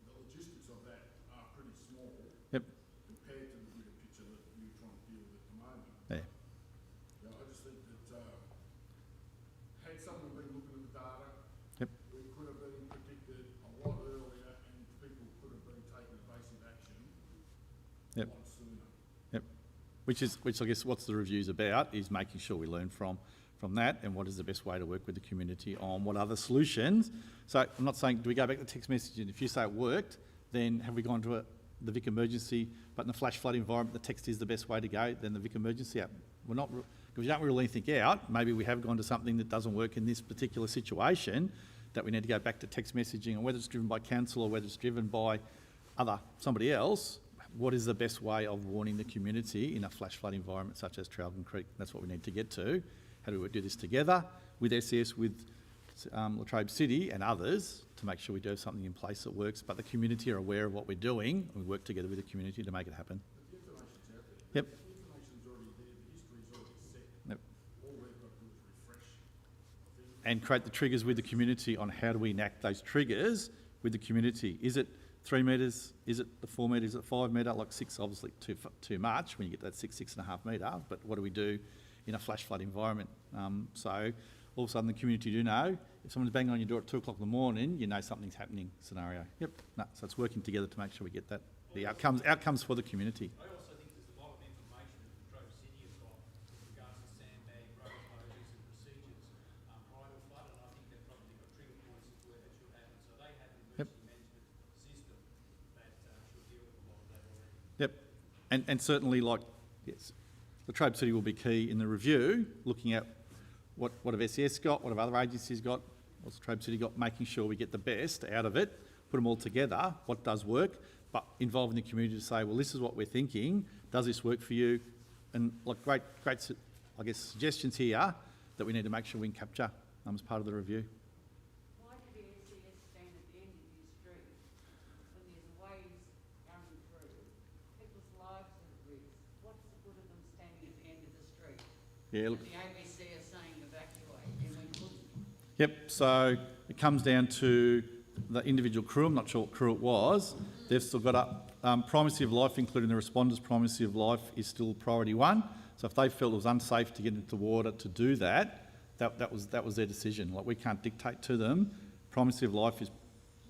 the logistics of that are pretty small. Yep. Compared to the bigger picture that you're trying to deal with at the moment. Yeah. You know, I just think that had someone been looking at the data, Yep. we could have been predicted a lot earlier and people could have been taking evasive action Yep. a lot sooner. Yep. Which I guess what's the review's about is making sure we learn from that and what is the best way to work with the community on what other solutions. So I'm not saying do we go back to text messaging. If you say it worked, then have we gone to the Vic emergency, but in the flash flood environment the text is the best way to go, then the Vic emergency app. We're not, because we don't rule anything out. Maybe we have gone to something that doesn't work in this particular situation that we need to go back to text messaging, and whether it's driven by council or whether it's driven by somebody else, what is the best way of warning the community in a flash flood environment such as Trogan Creek? That's what we need to get to. How do we do this together with SES, with Latrobe City and others to make sure we do have something in place that works, but the community are aware of what we're doing and we work together with the community to make it happen. But the information's out there. Yep. The information's already there, the history's already set. Yep. All we've got to do is refresh things. And create the triggers with the community on how do we enact those triggers with the community. Is it 3 metres? Is it the 4 metres? Is it 5 metre? Like 6, obviously too much when you get that 6.5 metre. But what do we do in a flash flood environment? So all of a sudden the community do know. If someone's banging on your door at 2 o'clock in the morning, you know something's happening scenario. Yep. No, so it's working together to make sure we get that, the outcomes for the community. I also think there's a lot of information that Latrobe City has got with regards to sandbag, road closures and procedures prior to flood, and I think they've probably got trigger points as to where that should happen. So they have an emergency management system that should deal with a lot of that already. Yep. And certainly, like, yes, Latrobe City will be key in the review, looking at what have SES got, what have other agencies got, what's Latrobe City got, making sure we get the best out of it, put them all together, what does work, but involving the community to say, well, this is what we're thinking, does this work for you? And like great, I guess, suggestions here that we need to make sure we can capture as part of the review. Why do the SES stand at the end of your street when there's waves running through? People's lives are at risk. What's the good of them standing at the end of the street? Yeah, look. The ABC are saying evacuate, and we couldn't. Yep, so it comes down to the individual crew. I'm not sure what crew it was. They've still got primacy of life, including the responders' primacy of life, is still priority 1. So if they felt it was unsafe to get into the water to do that, that was their decision. Like, we can't dictate to them. Primacy of life is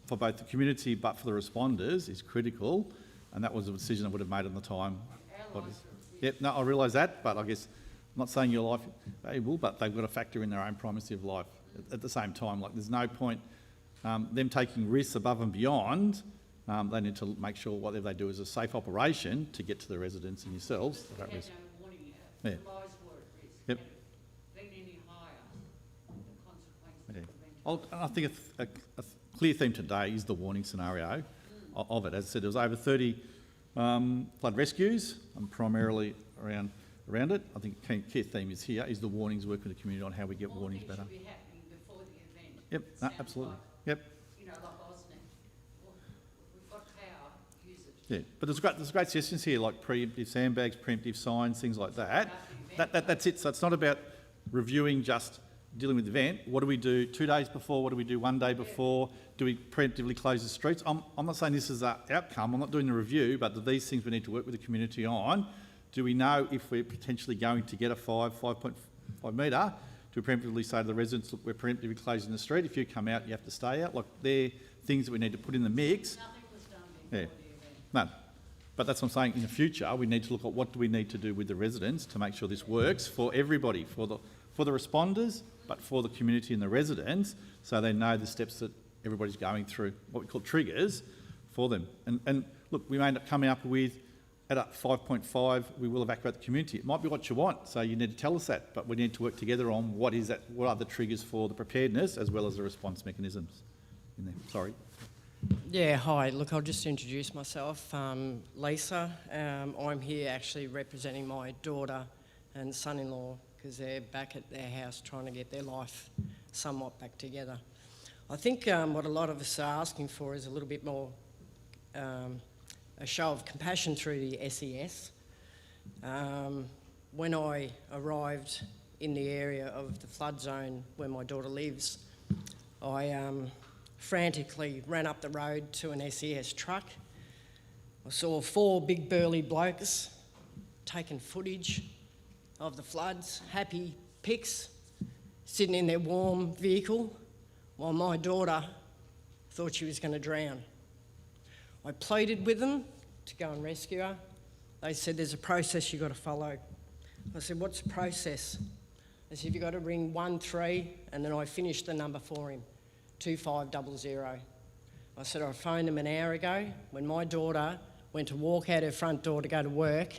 for both the community but for the responders is critical, and that was a decision I would have made at the time. Yep, no, I realise that, but I guess I'm not saying your life is valuable, but they've got to factor in their own primacy of life at the same time. Like, there's no point them taking risks above and beyond. They need to make sure whatever they do is a safe operation to get to the residents and yourselves. We had no warning. Yeah. The lives were at risk. Yep. Had it been any higher, the consequences Yeah. would have been. I think a clear theme today is the warning scenario of it. As I said, there was over 30 flood rescues, primarily around it. I think a key theme is here is the warnings, work with the community on how we get warnings better. Should be happening before the event. Yep, It no, sounds absolutely. like, Yep. you know, like AusNet. Well, we've got power, use it. Yeah, but there's great suggestions here, like preemptive sandbags, preemptive signs, things like that. That's it. So it's not about reviewing just dealing with the event. What do we do 2 days before? What do we do 1 day before? Do we preemptively close the streets? I'm not saying this is our outcome. I'm not doing the review, but these things we need to work with the community on. Do we know if we're potentially going to get a 5.5 metre? Do we preemptively say to the residents, look, we're preemptively closing the street. If you come out, you have to stay out. Like, they're things that we need to put in the mix. Nothing was done before the event. No. But that's what I'm saying. In the future, we need to look at what do we need to do with the residents to make sure this works for everybody, for the responders, but for the community and the residents, so they know the steps that everybody's going through, what we call triggers for them. And look, we may end up coming up with, at a 5.5, we will evacuate the community. It might be what you want, so you need to tell us that, but we need to work together on what are the triggers for the preparedness as well as the response mechanisms in there. Sorry. Yeah, hi. Look, I'll just introduce myself. Lisa. I'm here actually representing my daughter and son-in-law because they're back at their house trying to get their life somewhat back together. I think what a lot of us are asking for is a little bit more a show of compassion through the SES. When I arrived in the area of the flood zone where my daughter lives, I frantically ran up the road to an SES truck. I saw 4 big burly blokes taking footage of the floods, happy pics, sitting in their warm vehicle while my daughter thought she was going to drown. I pleaded with them to go and rescue her. They said, there's a process you've got to follow. I said, what's the process? They said, you've got to ring 13, and then I finished the number for him, 2500. I said, I phoned him an hour ago when my daughter went to walk out her front door to go to work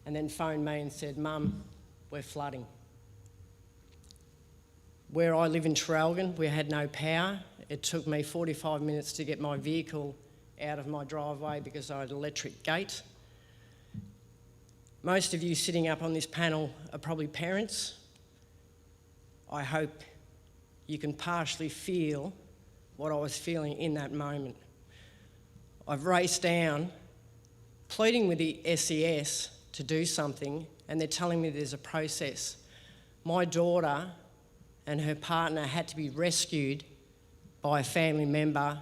and then phoned me and said, Mum, we're flooding. Where I live in Trogan, we had no power. It took me 45 minutes to get my vehicle out of my driveway because I had an electric gate. Most of you sitting up on this panel are probably parents. I hope you can partially feel what I was feeling in that moment. I've raced down, pleading with the SES to do something, and they're telling me there's a process. My daughter and her partner had to be rescued by a family member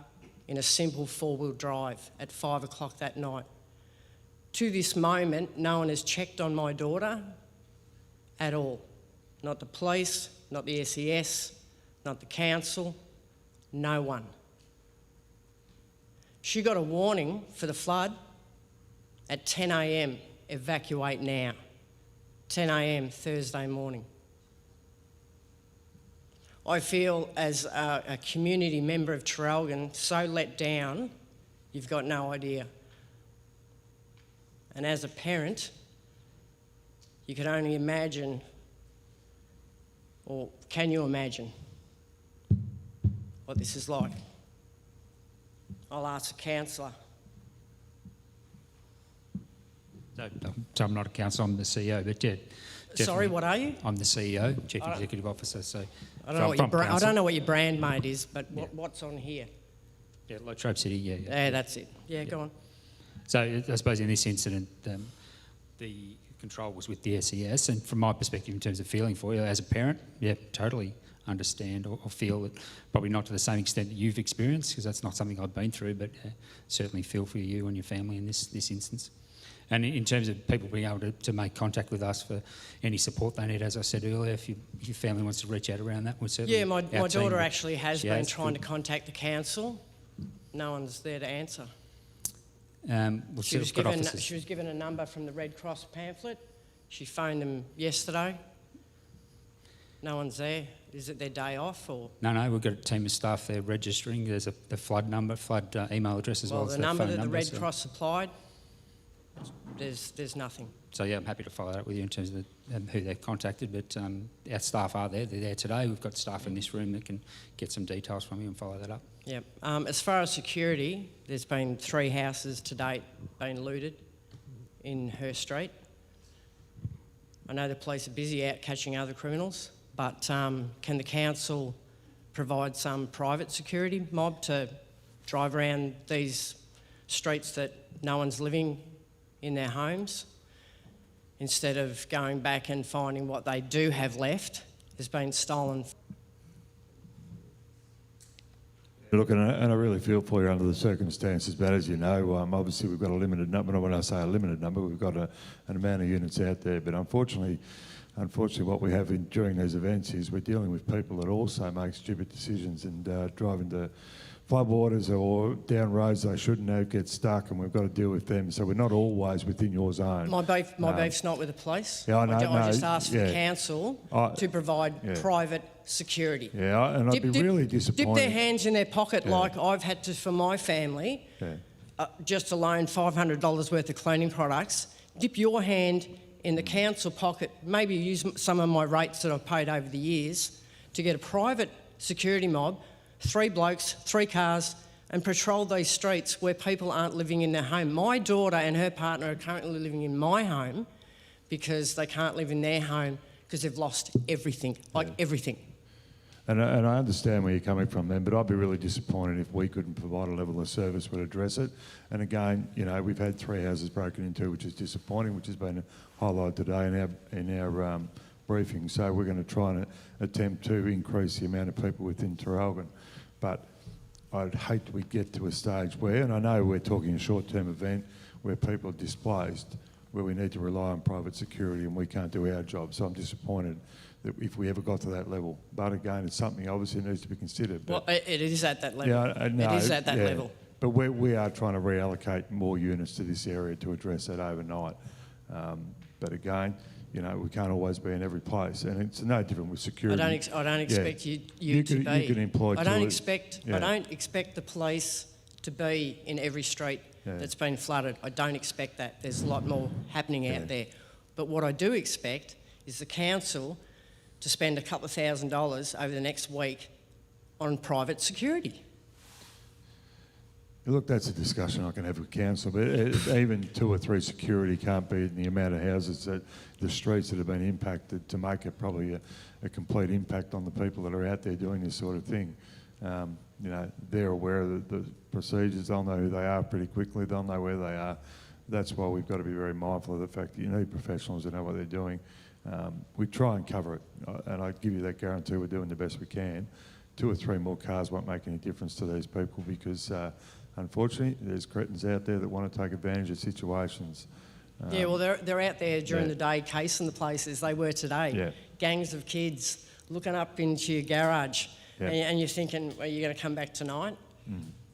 in a simple four-wheel drive at 5 o'clock that night. To this moment, no one has checked on my daughter at all. Not the police, not the SES, not the council, no one. She got a warning for the flood at 10 a.m, evacuate now. 10 a.m. Thursday morning. I feel as a community member of Trogan so let down, you've got no idea. And as a parent, you can only imagine, or can you imagine, what this is like? I'll ask a councillor. So I'm not a councillor, I'm the CEO, but yeah. Sorry, what are you? I'm the CEO, Chief Executive Officer, so... I don't know what your brand mate is, but what's on here? Yeah, Latrobe City, yeah. Yeah, that's it. Yeah, go on. So I suppose in this incident, the control was with the SES, and from my perspective in terms of feeling for you as a parent, yeah, totally understand or feel that, probably not to the same extent that you've experienced, because that's not something I've been through, but certainly feel for you and your family in this instance. And in terms of people being able to make contact with us for any support they need, as I said earlier, if your family wants to reach out around that, we're certainly... Yeah, my daughter actually has been trying to contact the council. No one's there to answer. She was given a number from the Red Cross pamphlet. She phoned them yesterday. No one's there. Is it their day off or...? No, we've got a team of staff there registering. There's the flood number, flood email address as well as the phone number. The number that the Red Cross supplied, there's nothing. So yeah, I'm happy to follow that up with you in terms of who they've contacted, but our staff are there. They're there today. We've got staff in this room that can get some details from you and follow that up. Yep. As far as security, there's been 3 houses to date been looted in her street. I know the police are busy out catching other criminals, but can the council provide some private security mob to drive around these streets that no one's living in their homes, instead of going back and finding what they do have left has been stolen? Look, and I really feel for you under the circumstances, but as you know, obviously we've got a limited number. When I say a limited number, we've got an amount of units out there, but unfortunately what we have during these events is we're dealing with people that also make stupid decisions and drive into floodwaters or down roads they shouldn't have, get stuck, and we've got to deal with them. So we're not always within your zone. My beef's not with the police. Yeah, I know. I just asked the council to provide private security. Yeah, and I'd be really disappointed. Dip their hands in their pocket like I've had to for my family, just to loan $500 worth of cleaning products. Dip your hand in the council pocket, maybe use some of my rates that I've paid over the years to get a private security mob, 3 blokes, 3 cars, and patrol these streets where people aren't living in their home. My daughter and her partner are currently living in my home because they can't live in their home because they've lost everything, everything. And I understand where you're coming from then, but I'd be really disappointed if we couldn't provide a level of service would address it. And again, you know, we've had 3 houses broken into, which is disappointing, which has been highlighted today in our briefing. So we're going to try and attempt to increase the amount of people within Trogan. But I'd hate we get to a stage where, and I know we're talking a short-term event where people are displaced, where we need to rely on private security and we can't do our job. So I'm disappointed that if we ever got to that level. But again, it's something obviously needs to be considered. Well, it is at that level. Yeah, no, it is at that level. But we are trying to reallocate more units to this area to address that overnight. But again, you know, we can't always be in every place, and it's no different with security. I don't expect you to be. You can employ. I don't expect the police to be in every street that's been flooded. I don't expect that. There's a lot more happening out there. But what I do expect is the council to spend a couple of $1,000s over the next week on private security. Look, that's a discussion I can have with council, but even 2 or 3 security can't be in the amount of houses that the streets that have been impacted to make it probably a complete impact on the people that are out there doing this sort of thing. You know, they're aware of the procedures, they'll know who they are pretty quickly, they'll know where they are. That's why we've got to be very mindful of the fact that you need professionals that know what they're doing. We try and cover it, and I give you that guarantee we're doing the best we can. 2 or 3 more cars won't make any difference to these people because, unfortunately, there's cretins out there that want to take advantage of situations. Yeah, well, they're out there during the day casing the place as they were today. Yeah. Gangs of kids looking up into your garage, Yeah. and you're thinking, are you going to come back tonight?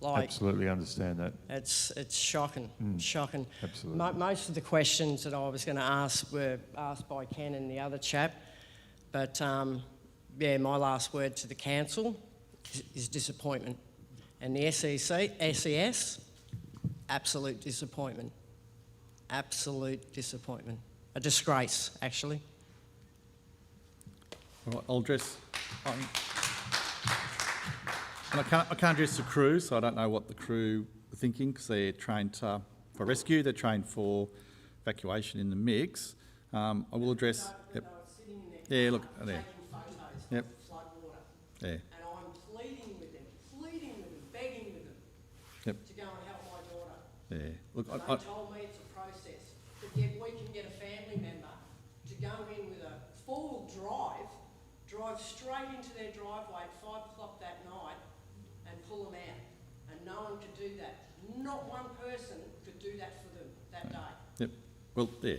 Like, Absolutely understand that. it's shocking, shocking. Absolutely. Most of the questions that I was going to ask were asked by Ken and the other chap, but yeah, my last word to the council is disappointment, and the SES, absolute disappointment, absolute disappointment, a disgrace actually. All right, I'll address. And I can't address the crew, so I don't know what the crew are thinking because they're trained for rescue, they're trained for evacuation in the mix. I will address. Yep. Yeah, look there. Yep. Yeah. And I'm pleading with them, begging with them Yep. to go and help my daughter. Yeah. Look, They told me it's a process, but yet we can get a family member to go in with a four-wheel drive straight into their driveway at 5 o'clock that night and pull them out. And no one could do that. Not one person could do that for them that day. Yep. Well, yeah,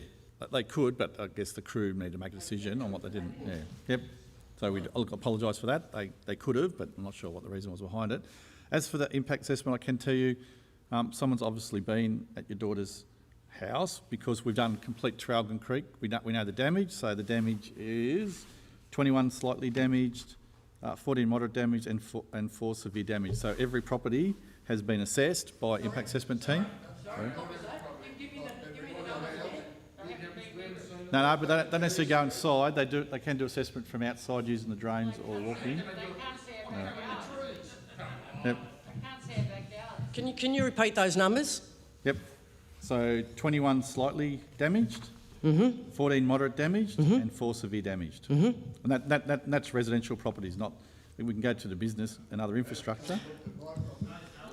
they could, but I guess the crew need to make a decision on what they didn't. Yeah. Yep. So we apologise for that. They could have, but I'm not sure what the reason was behind it. As for the impact assessment, I can tell you, someone's obviously been at your daughter's house because we've done complete Trogan Creek. We know the damage. So the damage is 21 slightly damaged, 14 moderate damage, and 4 severe damage. So every property has been assessed by impact assessment team. Sorry. No, but they don't necessarily go inside. They can do assessment from outside using the drains or walking. No. Yep. Can you repeat those numbers? Yep. So 21 slightly damaged, 14 moderate damaged, and 4 severe damaged. And that's residential properties, not. We can go to the business and other infrastructure.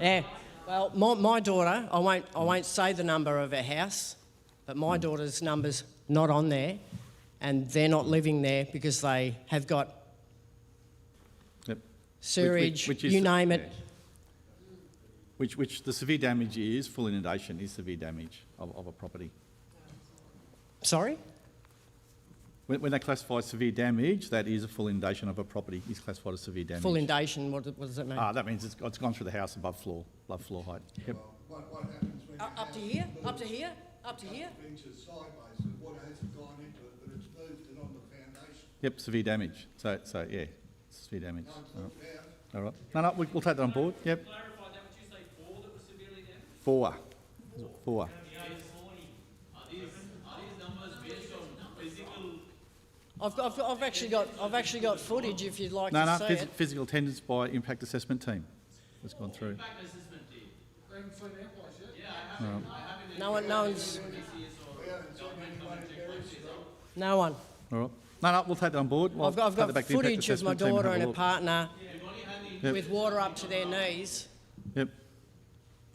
Yeah. Well, my daughter, I won't say the number of her house, but my daughter's number's not on there, and they're not living there because they have got sewerage, which is, you name it. Yeah. Which the severe damage is, full inundation is severe damage of a property. Sorry? When they classify severe damage, that is a full inundation of a property is classified as severe damage. Full inundation, what does that mean? That means it's gone through the house above floor height. Yep. What happens when Up to here? Up to here? Up to here? inches sideways, the water hasn't gone into it, but it's moved it on the foundation? Yep, severe damage. So yeah, severe damage. No one's looked out. All right. No, we'll take that on board. Yep. Clarify that, would you say 4 that were severely damaged? 4. 4. I've actually got footage if you'd like No, to see it. physical attendance by impact assessment team has gone through. No one's. No one. All right. No, we'll take that on board. I've got take that back to the impact footage of my assessment team daughter have and a her look. partner Yep. with water up to their knees. Yep.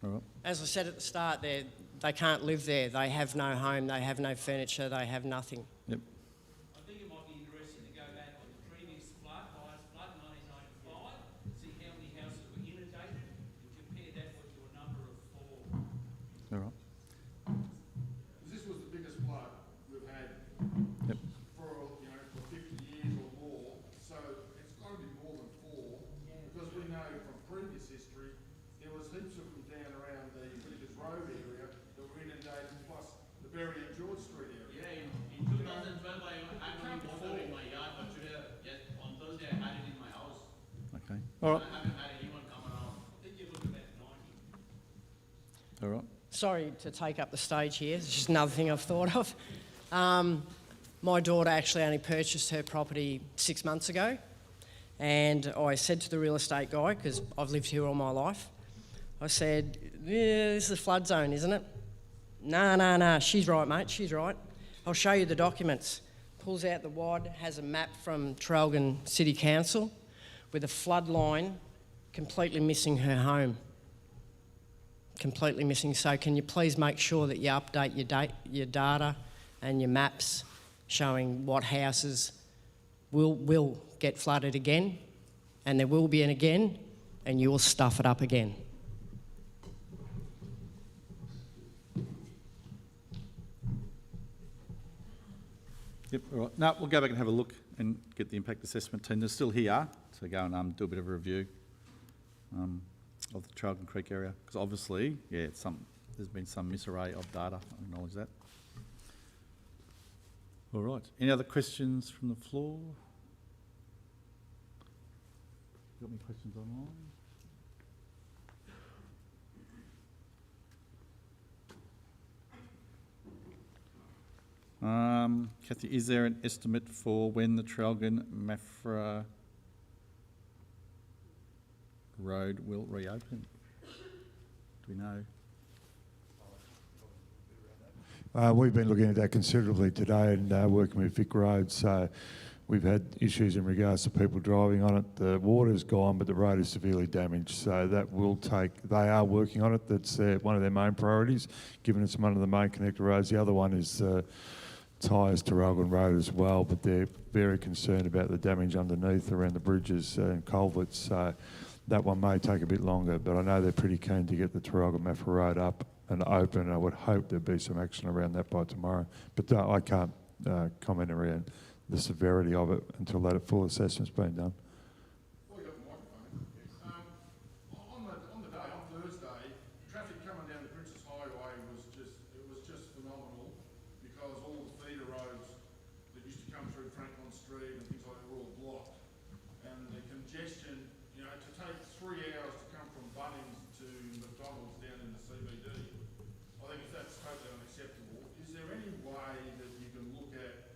All right. As I said at the start, they can't live there. They have no home. They have no furniture. They have nothing. Yep. I think it might be interesting to go back on the previous flood, highest flood, 1995, see how many houses were inundated, and compare that with your number of 4. All right. This was the biggest flood we've had Yep. for 50 years or more, so it's got to be more than 4, because we know from previous history there was heaps of them down around the Vickers Road area that were inundated, plus the Berry and George Street area. Yeah, in 2012 I had only water in my yard, but today, on Thursday I had it in my house. Okay. All right. I haven't had anyone come around. I think you're looking at 90. All right. Sorry to take up the stage here. It's just another thing I've thought of. My daughter actually only purchased her property 6 months ago, and I said to the real estate guy, because I've lived here all my life, I said, yeah, this is a flood zone, isn't it? No, she's right, mate, she's right. I'll show you the documents. Pulls out the wad, has a map from Trogan City Council with a flood line completely missing her home. Completely missing. So can you please make sure that you update your data and your maps showing what houses will get flooded again and there will be an again, and you will stuff it up again. Yep, all right. No, we'll go back and have a look and get the impact assessment team. They're still here, so go and do a bit of a review of the Trogan Creek area. Because obviously, yeah, there's been some misarray of data. I acknowledge that. All right. Any other questions from the floor? Got any questions online? Kathy, is there an estimate for when the Trogan Mafra road will reopen? Do we know? We've been looking at that considerably today and working with Vic Road. So we've had issues in regards to people driving on it. The water's gone, but the road is severely damaged. So that will take, they are working on it. That's one of their main priorities, given it's one of the main connector roads. The other one is tyres to Trogan Road as well, but they're very concerned about the damage underneath around the bridges and culverts. So that one may take a bit longer, but I know they're pretty keen to get the Trogan Mafra Road up and open. I would hope there'd be some action around that by tomorrow. But I can't comment around the severity of it until that full assessment's been done. On the day, on Thursday, traffic coming down the Princess Highway was just phenomenal, because all the feeder roads that used to come through Franklin Street and things like that were all blocked. And the congestion, you know, to take 3 hours to come from Bunnings to McDonald's down in the CBD, I think that's totally unacceptable. Is there any way that you can look at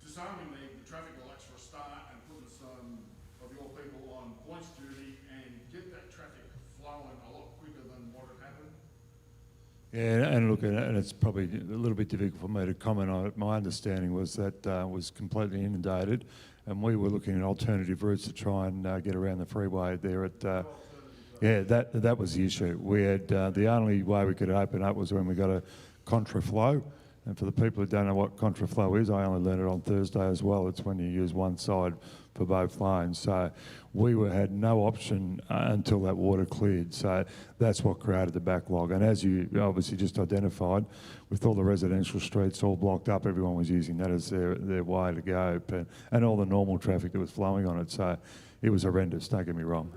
disarming the traffic lights for a start and putting some of your people on points duty and get that traffic flowing a lot quicker than what had happened? Yeah, and look, and it's probably a little bit difficult for me to comment on it. My understanding was that was completely inundated, and we were looking at alternative routes to try and get around the freeway there at. Yeah, that was the issue. We had the only way we could open up was when we got a contraflow. And for the people who don't know what contraflow is, I only learned it on Thursday as well. It's when you use one side for both lanes. So we had no option until that water cleared. So that's what created the backlog. And as you obviously just identified, with all the residential streets all blocked up, everyone was using that as their way to go, and all the normal traffic that was flowing on it. So it was horrendous, don't get me wrong.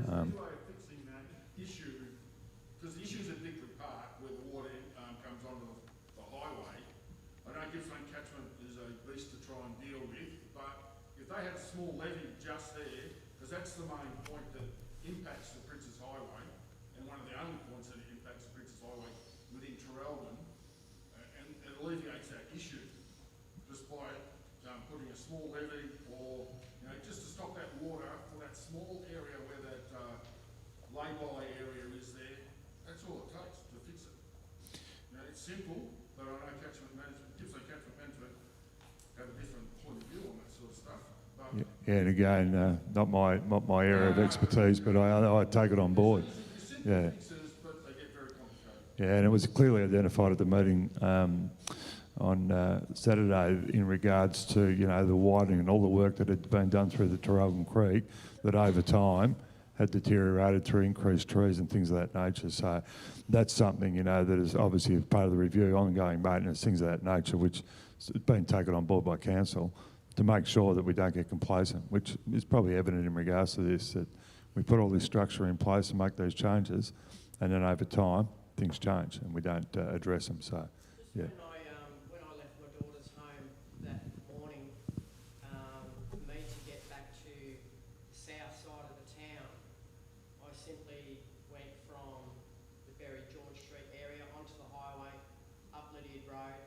Small levy just there, because that's the main point that impacts the Princess Highway, and one of the only points that impacts the Princess Highway within Trogan, and it alleviates that issue just by putting a small levy, or just to stop that water for that small area where that lay-by area is there. That's all it takes to fix it. It's simple, but I know catchment management, Gippsland catchment management have a different point of view on that sort of stuff. Yeah, and again, not my area of expertise, but I take it on board. Yeah. Yeah, and it was clearly identified at the meeting on Saturday in regards to the widening and all the work that had been done through the Trogan Creek, that over time had deteriorated through increased trees and things of that nature. So that's something that is obviously part of the review, ongoing maintenance, things of that nature, which has been taken on board by council, to make sure that we don't get complacent, which is probably evident in regards to this, that we put all this structure in place and make those changes, and then over time, things change and we don't address them. So, yeah. When I left my daughter's home that morning, for me to get back to the south side of the town, I simply went from the Berry George Street area onto the highway, up Lydiard Road,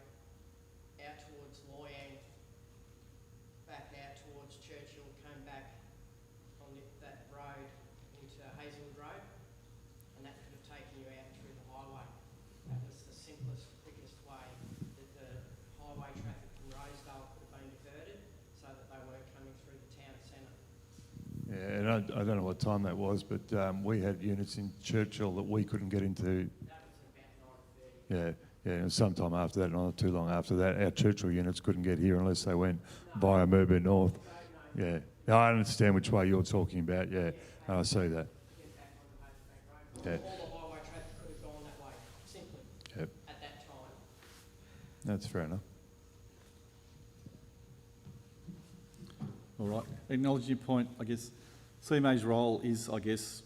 out towards Loyang, back out towards Churchill, came back on that road into Hazelwood Road, and that could have taken you out through the highway. That was the simplest, quickest way that the highway traffic from Rosedale could have been diverted so that they weren't coming through the town centre. Yeah, and I don't know what time that was, but we had units in Churchill that we couldn't get into. That was about 9:30. Yeah, and sometime after that, not too long after that, our Churchill units couldn't get here unless they went via Murby North. Yeah, Yeah, I understand which way you're talking about, yeah. I see that. Yeah. All the highway traffic could have gone that way, simply, Yep. at that time. That's fair enough. All right. Acknowledging your point, I guess CMA's role is, I guess,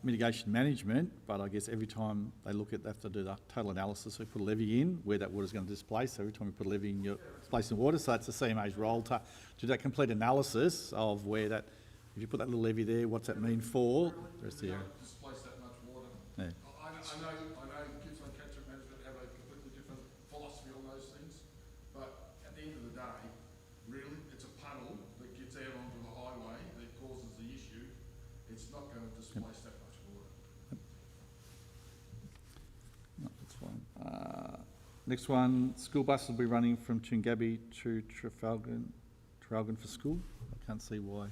mitigation management, but I guess every time they look at, they have to do the total analysis. We put a levy in where that water's going to displace. So every time we put a levy in, you're displacing water. So that's the CMA's role to do that complete analysis of where that, if you put that little levy there, what's that mean for the rest of the area? Displace that much water. Yeah. I know Gippsland Catchment Management have a completely different philosophy on those things, but at the end of the day, really, it's a puddle that gets out onto the highway that causes the issue. It's not going to displace that much water. No, that's fine. Next one, school buses will be running from Toongabbie to Trafalgar for school. I can't see why.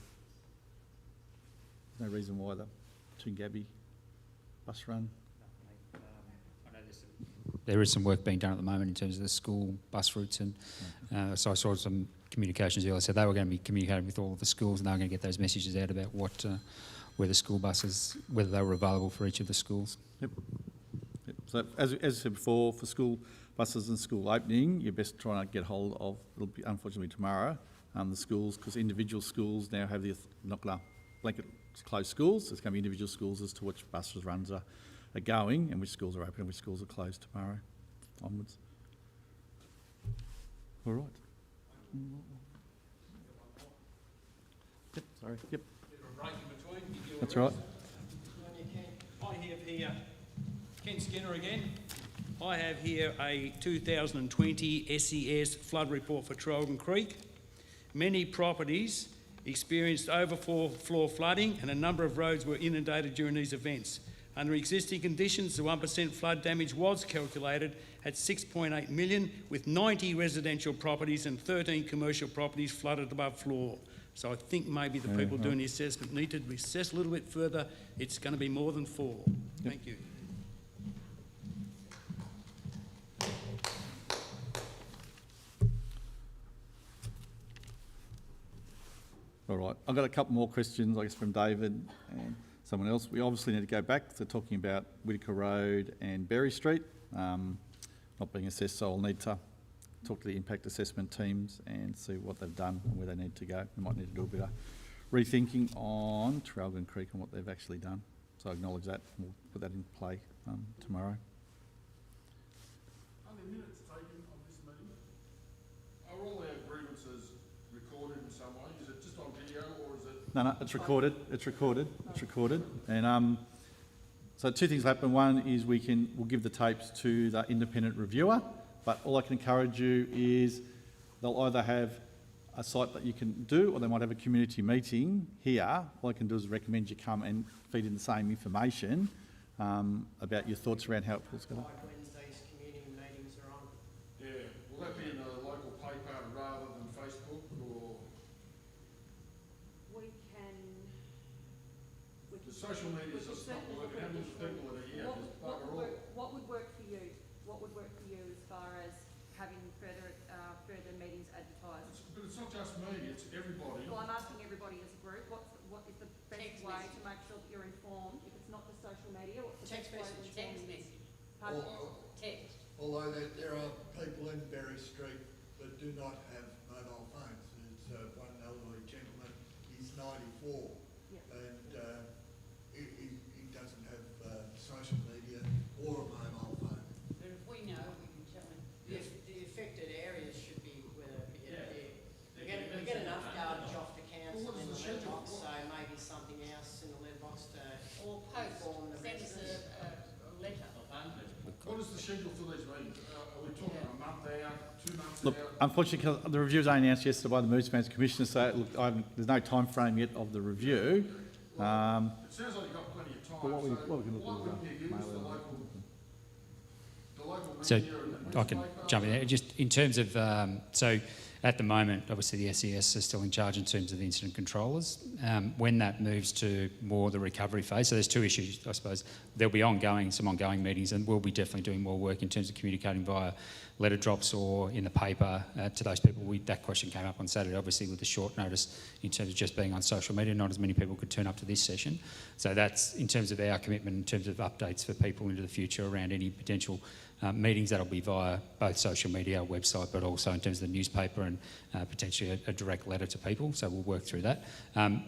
There's no reason why the Toongabbie bus run. There is some work being done at the moment in terms of the school bus routes, and so I saw some communications earlier. So they were going to be communicating with all of the schools, and they were going to get those messages out about what, where the school buses, whether they were available for each of the schools. Yep. So as I said before, for school buses and school opening, you're best trying to get hold of, it'll be unfortunately tomorrow, the schools, because individual schools now have the, not going to blanket close schools. There's going to be individual schools as to which buses runs are going and which schools are open and which schools are closed tomorrow onwards. All right. Yep, sorry. Yep. Bit of a break in between. That's right. I have here, Ken Skinner again. I have here a 2020 SES flood report for Trogan Creek. Many properties experienced overflow flooding and a number of roads were inundated during these events. Under existing conditions, the 1% flood damage was calculated at 6.8 million, with 90 residential properties and 13 commercial properties flooded above floor. So I think maybe the people doing the assessment need to assess a little bit further. It's going to be more than 4. Thank you. All right. I've got a couple more questions, I guess, from David and someone else. We obviously need to go back to talking about Whitaker Road and Berry Street not being assessed, so I'll need to talk to the impact assessment teams and see what they've done and where they need to go. We might need to do a bit of rethinking on Trogan Creek and what they've actually done. So I acknowledge that and we'll put that in play tomorrow. Are there minutes taken on this meeting? Are all our grievances recorded in some way? Is it just on video or is it? No, it's recorded. It's recorded. It's recorded. And so two things happen. One is we'll give the tapes to the independent reviewer, but all I can encourage you is they'll either have a site that you can do or they might have a community meeting here. All I can do is recommend you come and feed in the same information about your thoughts around how it pulls together. Wednesday's community meetings are on. Yeah. Will that be in a local paper rather than Facebook or? We can. The social media is just not working. How many people are here? What would work for you? What would work for you as far as having further meetings advertised? But it's not just me, it's everybody. Well, I'm asking everybody as a group, what is the best way to make sure that you're informed? If it's not the social media, what's the best way to inform you? Pardon? Text. Although there are people in Berry Street that do not have mobile phones. There's one elderly gentleman, he's 94, and he doesn't have social media or a mobile phone. But if we know, we can tell him. The affected areas should be where we get enough garbage off the council in the lead box, so maybe something else in the lead box to Or post, inform the send us residents. a letter. What is the schedule for these meetings? Are we talking a month out, 2 months Look, out? unfortunately, 'cause the review was only announced yesterday by the Moves Management Commissioner, so look, there's no time frame yet of the review. It sounds like you've got plenty of time, But what we can look why at wouldn't you use mail the in. local So media and I can newspaper? jump in there. Just in terms of, so at the moment, obviously the SES is still in charge in terms of the incident controllers. When that moves to more the recovery phase, so there's two issues, I suppose. There'll be some ongoing meetings, and we'll be definitely doing more work in terms of communicating via letter drops or in the paper to those people. That question came up on Saturday, obviously with the short notice in terms of just being on social media. Not as many people could turn up to this session. So that's in terms of our commitment, in terms of updates for people into the future around any potential meetings. That'll be via both social media, our website, but also in terms of the newspaper and potentially a direct letter to people. So we'll work through that.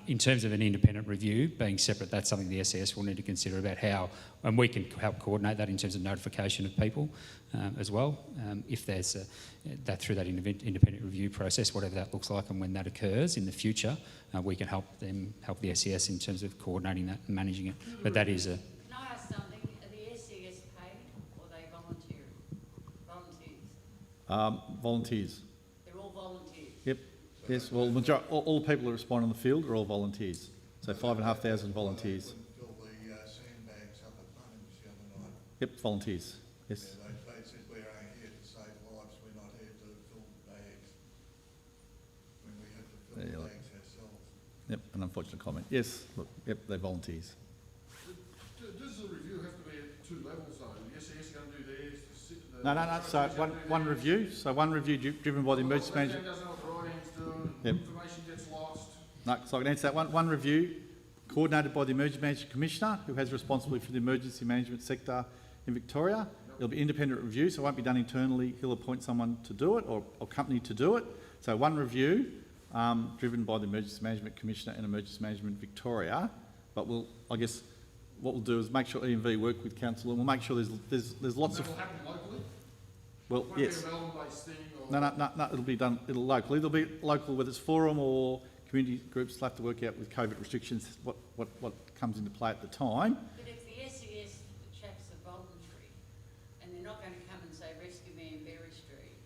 In terms of an independent review being separate, that's something the SES will need to consider about how, and we can help coordinate that in terms of notification of people as well. If there's that through that independent review process, whatever that looks like, and when that occurs in the future, we can help the SES in terms of coordinating that and managing it. But that is a... Can I ask something? Are the SES paid or are they volunteers? Volunteers. They're all volunteers? Yep. Yes, well, all the people that respond on the field are all volunteers. So 5,500 volunteers. Fill the sandbags up at Bunnings the other night. Yep, volunteers. Yes. Yeah, they said we're only here to save lives, we're not here to fill bags. When we have to fill the bags ourselves. Yep, an unfortunate comment. Yes, look, yep, they're volunteers. Does the review have to be at 2 levels though? The SES are going to do theirs? No. So one review. So one review driven by the emergency manager. Doesn't know what the writing's doing. Yep. Information gets lost. No, so I can answer that one. One review coordinated by the Emergency Management Commissioner, who has responsibility for the emergency management sector in Victoria. It'll be independent review, so it won't be done internally. He'll appoint someone to do it or company to do it. So one review driven by the Emergency Management Commissioner and Emergency Management Victoria. But I guess what we'll do is make sure EMV work with council, and we'll make sure there's lots of... That will happen locally? Well, Won't yes. be a Melbourne-based thing? Or... No, it'll be done locally. It'll be local, whether it's forum or community groups. Will have to work out with COVID restrictions what comes into play at the time. But if the SES chaps are voluntary and they're not going to come and say rescue me in Berry Street,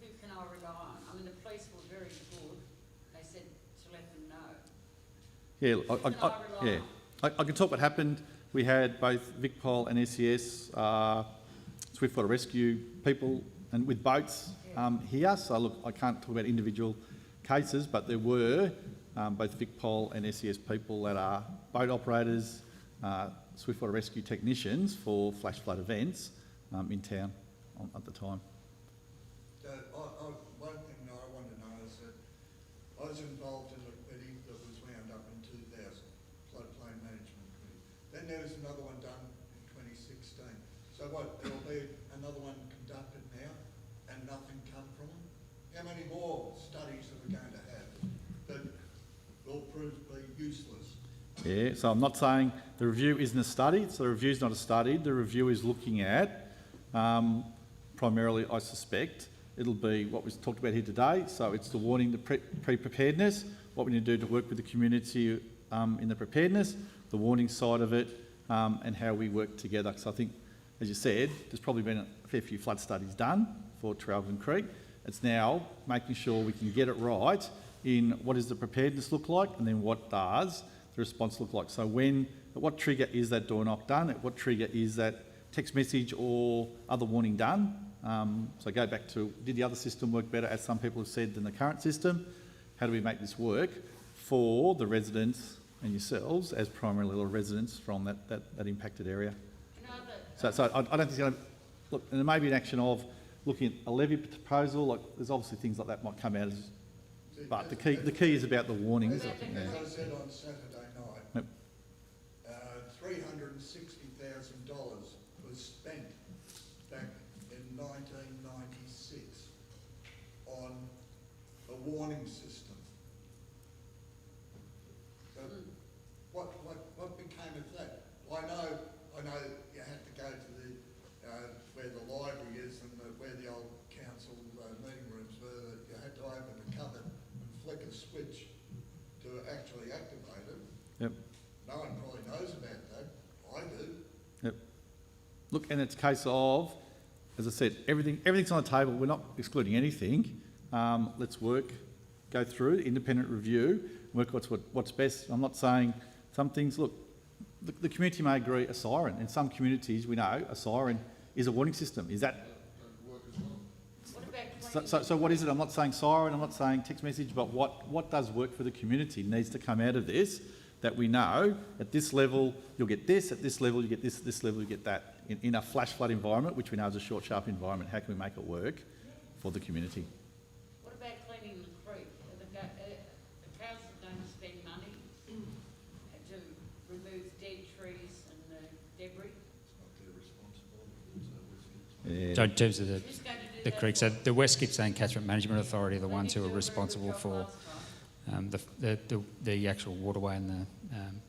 who can I rely on? I mean, the police were very good. They said to let them know. Yeah, I can talk what happened. We had both VicPol and SES Swiftwater Rescue people and with boats here. So look, I can't talk about individual cases, but there were both VicPol and SES people that are boat operators, Swiftwater Rescue technicians for flash flood events in town at the time. One thing I want to know is that I was involved in a committee that was wound up in 2000, floodplain management committee. Then there was another one done in 2016. So what, there'll be another one conducted now and nothing come from them? How many more studies are we going to have that will prove to be useless? Yeah, so I'm not saying the review isn't a study. So the review's not a study. The review is looking at, primarily, I suspect, it'll be what was talked about here today. So it's the warning, the pre-preparedness, what we need to do to work with the community in the preparedness, the warning side of it, and how we work together. So I think, as you said, there's probably been a fair few flood studies done for Trogan Creek. It's now making sure we can get it right in what does the preparedness look like, and then what does the response look like. So at what trigger is that door knock done? At what trigger is that text message or other warning done? So go back to, did the other system work better, as some people have said, than the current system? How do we make this work for the residents and yourselves as primarily little residents from that impacted area? So I don't think it's going to... Look, and there may be an action of looking at a levy proposal. Like, there's obviously things like that might come out as... But the key is about the warnings. As I said on Saturday night, Yep. $360,000 was spent back in 1996 on a warning system. So what became of that? I know you had to go to the where the library is and where the old council meeting rooms were. That you had to open the cupboard and flick a switch to actually activate it. Yep. No one probably knows about that. I do. Yep. Look, and it's a case of, as I said, everything's on the table. We're not excluding anything. Let's go through independent review, work what's best. I'm not saying some things. Look, the community may agree a siren. In some communities, we know a siren is a warning system. Is that? So what is it? I'm not saying siren. I'm not saying text message. But what does work for the community needs to come out of this. That we know at this level you'll get this, at this level you get this, at this level you get that. in a flash flood environment, which we know is a short, sharp environment, how can we make it work for the community? What about cleaning the creek? The council going to spend money to remove dead trees and the debris? Yeah. So in terms of Who's going to do the that creek, for so us? the West Gippsland Catchment Management Authority are the They ones who didn't are do a very good responsible job for last time. the actual waterway and the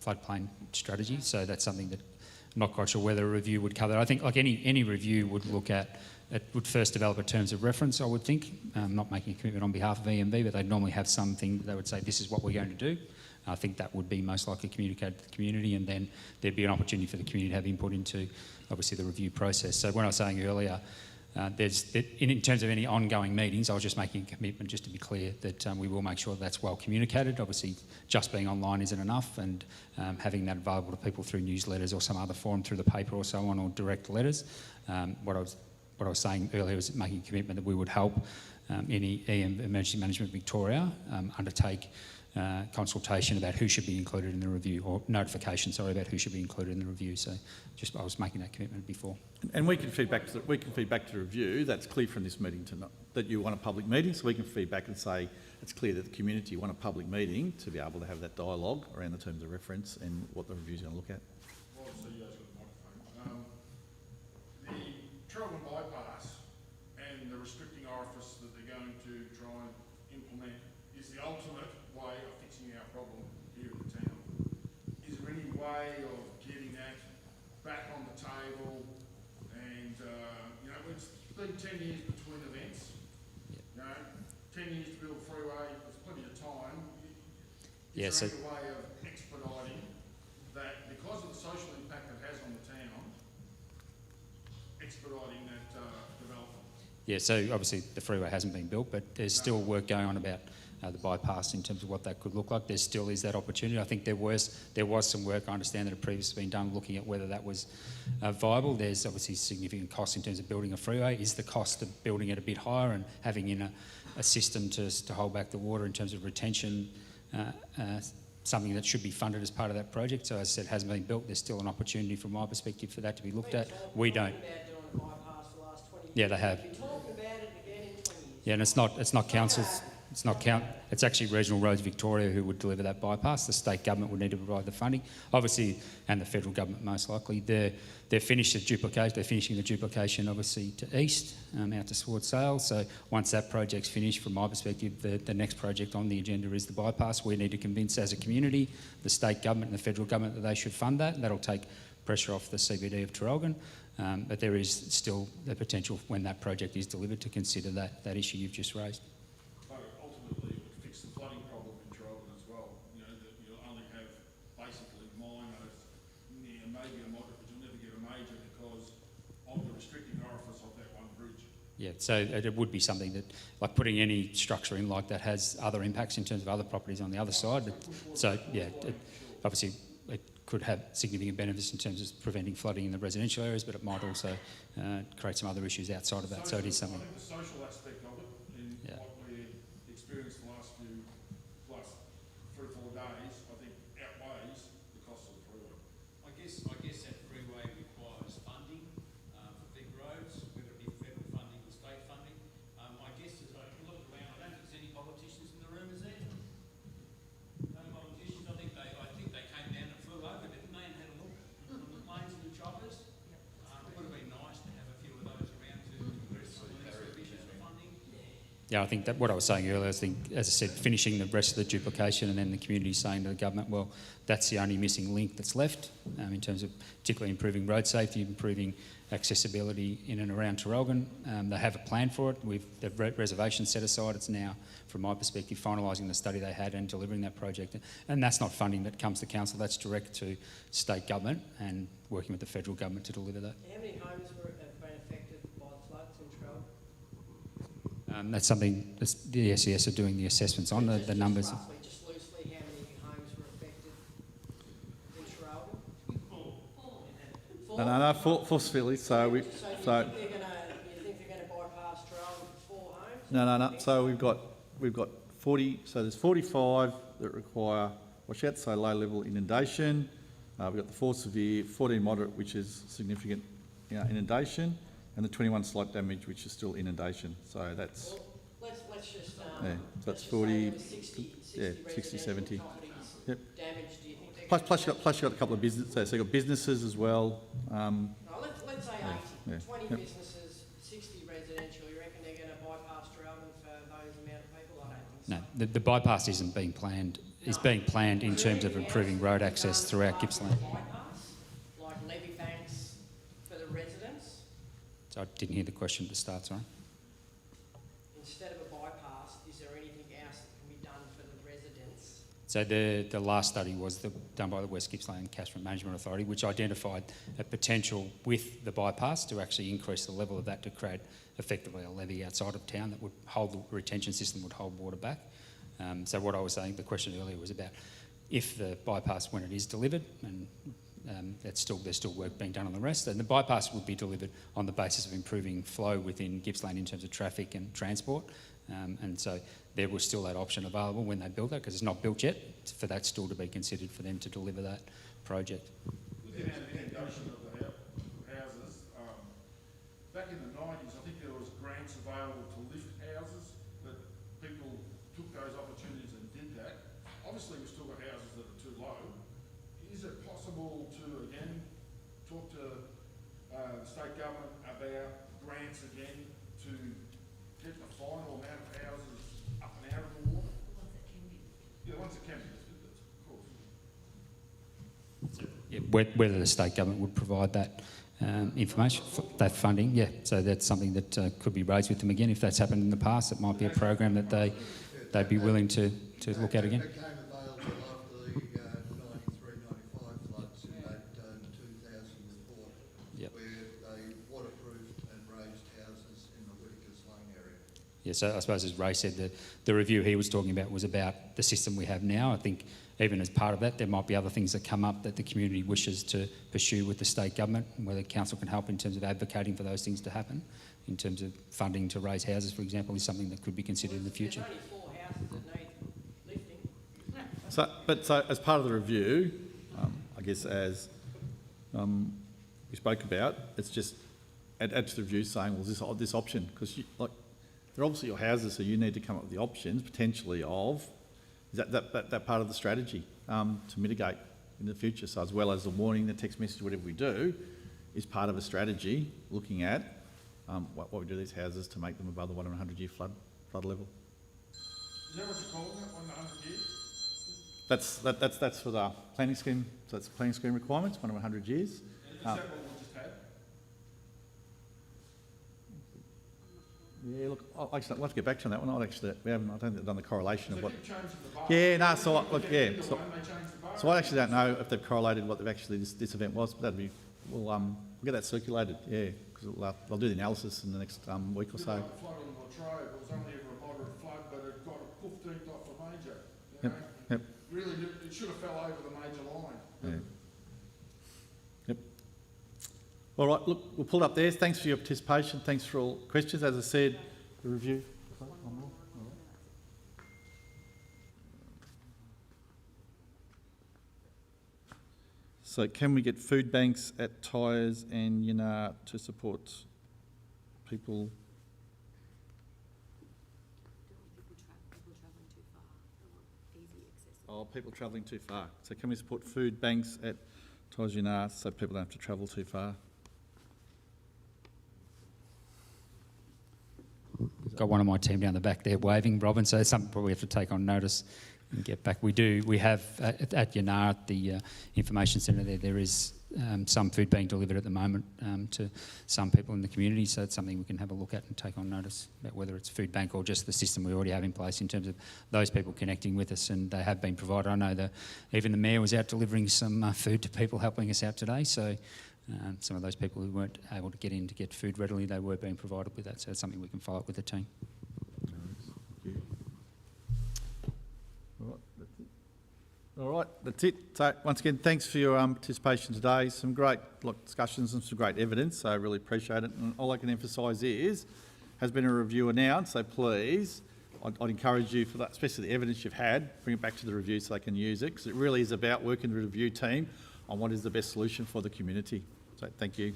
floodplain strategy. So that's something that I'm not quite sure whether a review would cover. I think like any review would look at, it would first develop a terms of reference, I would think, not making a commitment on behalf of EMB, but they'd normally have something that they would say, this is what we're going to do. I think that would be most likely communicated to the community, and then there'd be an opportunity for the community to have input into, obviously, the review process. So when I was saying earlier, in terms of any ongoing meetings, I was just making a commitment, just to be clear, that we will make sure that's well communicated. Obviously, just being online isn't enough, and having that available to people through newsletters or some other form, through the paper or so on, or direct letters. What I was saying earlier was making a commitment that we would help any Emergency Management Victoria undertake consultation about who should be included in the review, or notification, sorry, about who should be included in the review. So just I was making that commitment before. And we can feed back to the review. That's clear from this meeting that you want a public meeting, so we can feed back and say it's clear that the community want a public meeting to be able to have that dialogue around the terms of reference and what the review's going to look at. Well, so you guys got the microphone. The Trogan bypass and the restricting orifice that they're going to try and implement is the ultimate way of fixing our problem here in the town. Is there any way of getting that back on the table? And you know, it's been 10 years between events. You know, 10 years to build a freeway, there's plenty of time. Is there any way of expediting that, because of the social impact it has on the town, expediting that development? Yeah, so obviously the freeway hasn't been built, but there's still work going on about the bypass in terms of what that could look like. There still is that opportunity. I think there was some work, I understand, that had previously been done looking at whether that was viable. There's obviously significant costs in terms of building a freeway. Is the cost of building it a bit higher, and having in a system to hold back the water in terms of retention something that should be funded as part of that project? So as I said, it hasn't been built. There's still an opportunity from my perspective for that to be looked at. We don't. Yeah, they have. Yeah, and it's not councils. It's actually Regional Roads Victoria who would deliver that bypass. The state government would need to provide the funding, obviously, and the federal government most likely. They're finished the duplication. They're finishing the duplication, obviously, to east, out to towards Sale. So once that project's finished, from my perspective, the next project on the agenda is the bypass. We need to convince, as a community, the state government and the federal government that they should fund that. That'll take pressure off the CBD of Trogan. But there is still the potential, when that project is delivered, to consider that issue you've just raised. Ultimately, it would fix the flooding problem in Trogan as well. You know, that you'll only have basically minor, maybe a moderate, but you'll never get a major because of the restricting orifice of that one bridge. Yeah, so it would be something that, like putting any structure in like that, has other impacts in terms of other properties on the other side. So yeah, obviously it could have significant benefits in terms of preventing flooding in the residential areas, but it might also create some other issues outside of that. So it is something. I think the social aspect of it, in what we experienced the last 3 or 4 days, I think outweighs the cost of the freeway. I guess that freeway requires funding for big roads, whether it be federal funding or state funding. I guess as I look around, I don't think there's any politicians in the room, is there? No politicians. I think they came down and flew over, didn't they, and had a look from the planes and the choppers. It would have been nice to have a few of those around to address some of these issues of funding. Yeah, I think that what I was saying earlier, I think, as I said, finishing the rest of the duplication, and then the community saying to the government, well, that's the only missing link that's left in terms of particularly improving road safety, improving accessibility in and around Trogan. They have a plan for it. The reservation set aside. It's now, from my perspective, finalising the study they had and delivering that project. And that's not funding that comes to council. That's direct to state government and working with the federal government to deliver that. How many homes have been affected by the floods in Trogan? That's something the SES are doing the assessments on, the numbers. Roughly, just loosely, how many homes were affected in Trogan? No, four Philly. So you think they're going to bypass Trogan for 4 homes? No. So we've got 40. So there's 45 that require washout, so low level inundation. We've got the 4 severe, 14 moderate, which is significant inundation, and the 21 slight damage, which is still inundation. So that's, Well, let's just, yeah, so that's let's just say 40, there was 60 yeah, 60, residential 70. properties Yep. damaged. Do you think they're Plus you got a couple of businesses, so you've got businesses as well. No, let's say 80, yeah, 20 yep. businesses, 60 residential. You reckon they're going to bypass Trojan for those amount of people? I don't think No, so. the bypass isn't being planned. It's being planned in terms of improving road access throughout Gippsland. Bypass, like levy banks for the residents, So I didn't hear the question at the start, sorry. instead of a bypass, is there anything else that can be done for the residents? So the last study was done by the West Gippsland Catchment Management Authority, which identified a potential with the bypass to actually increase the level of that to create effectively a levee outside of town that would hold the retention system, would hold water back. So what I was saying, the question earlier was about if the bypass, when it is delivered, and there's still work being done on the rest, and the bypass would be delivered on the basis of improving flow within Gippsland in terms of traffic and transport. And so there was still that option available when they build that, because it's not built yet, for that still to be considered for them to deliver that project. Looking at the inundation of the houses, back in the 90s, I think there was grants available to lift houses, that people took those opportunities and did that. Obviously, we've still got houses that are too low. Is it possible to, again, talk to the state government about grants again to get the final amount of houses up and out of the water? The ones that can be lifted, of course. Yeah, whether the state government would provide that information, that funding, yeah. So that's something that could be raised with them again. If that's happened in the past, it might be a program that they'd be willing to look at again. It became available after the 93-95 floods in that 2000 report, Yep. where they waterproofed and raised houses in the Whitakers Lane area. Yeah, so I suppose as Ray said, the review he was talking about was about the system we have now. I think even as part of that, there might be other things that come up that the community wishes to pursue with the state government, and whether council can help in terms of advocating for those things to happen, in terms of funding to raise houses, for example, is something that could be considered in the future. There's only 4 houses that need lifting. So as part of the review, I guess as we spoke about, it's just add to the review saying, well, this option, because they're obviously your houses, so you need to come up with the options potentially of that part of the strategy to mitigate in the future. So as well as the warning, the text message, whatever we do, is part of a strategy looking at what we do to these houses to make them above the 1 in 100-year flood level. Is that what you're calling it, 1 in 100 years? That's for the planning scheme. So that's planning scheme requirements, 1 in 100 years. Is that what we just had? Yeah, look, I'll have to get back to that one. I don't think they've done the correlation of what. Keep changing the bar. Yeah, no. So look, yeah. They change the bar. So I actually don't know if they've correlated what they've actually this event was, but that'd be we'll get that circulated. Yeah, because they'll do the analysis in the next week or so. Like the flood on Latrobe, it was only ever a moderate flood, but it got a poof off a major. You know? Yep. Really, it should have fell over the major line. Yeah. Yep. All right, look, we'll pull it up there. Thanks for your participation. Thanks for all questions. As I said, the review. So can we get food banks at Tyres and Yanar to support people? Oh, people travelling too far. So can we support food banks at Tyres and Yanar so people don't have to travel too far? Got one of my team down the back there waving, Robin, so it's something probably have to take on notice and get back. We have at Yanar, at the information centre there is some food being delivered at the moment to some people in the community, so it's something we can have a look at and take on notice about whether it's food bank or just the system we already have in place in terms of those people connecting with us, and they have been provided. I know even the Mayor was out delivering some food to people, helping us out today, so some of those people who weren't able to get in to get food readily, they were being provided with that, so it's something we can follow up with the team. All right, that's it. So once again, thanks for your participation today. Some great discussions and some great evidence, so I really appreciate it. And all I can emphasise has been a review announced, so please, I'd encourage you for that, especially the evidence you've had, bring it back to the review so they can use it, because it really is about working with the review team on what is the best solution for the community. So thank you.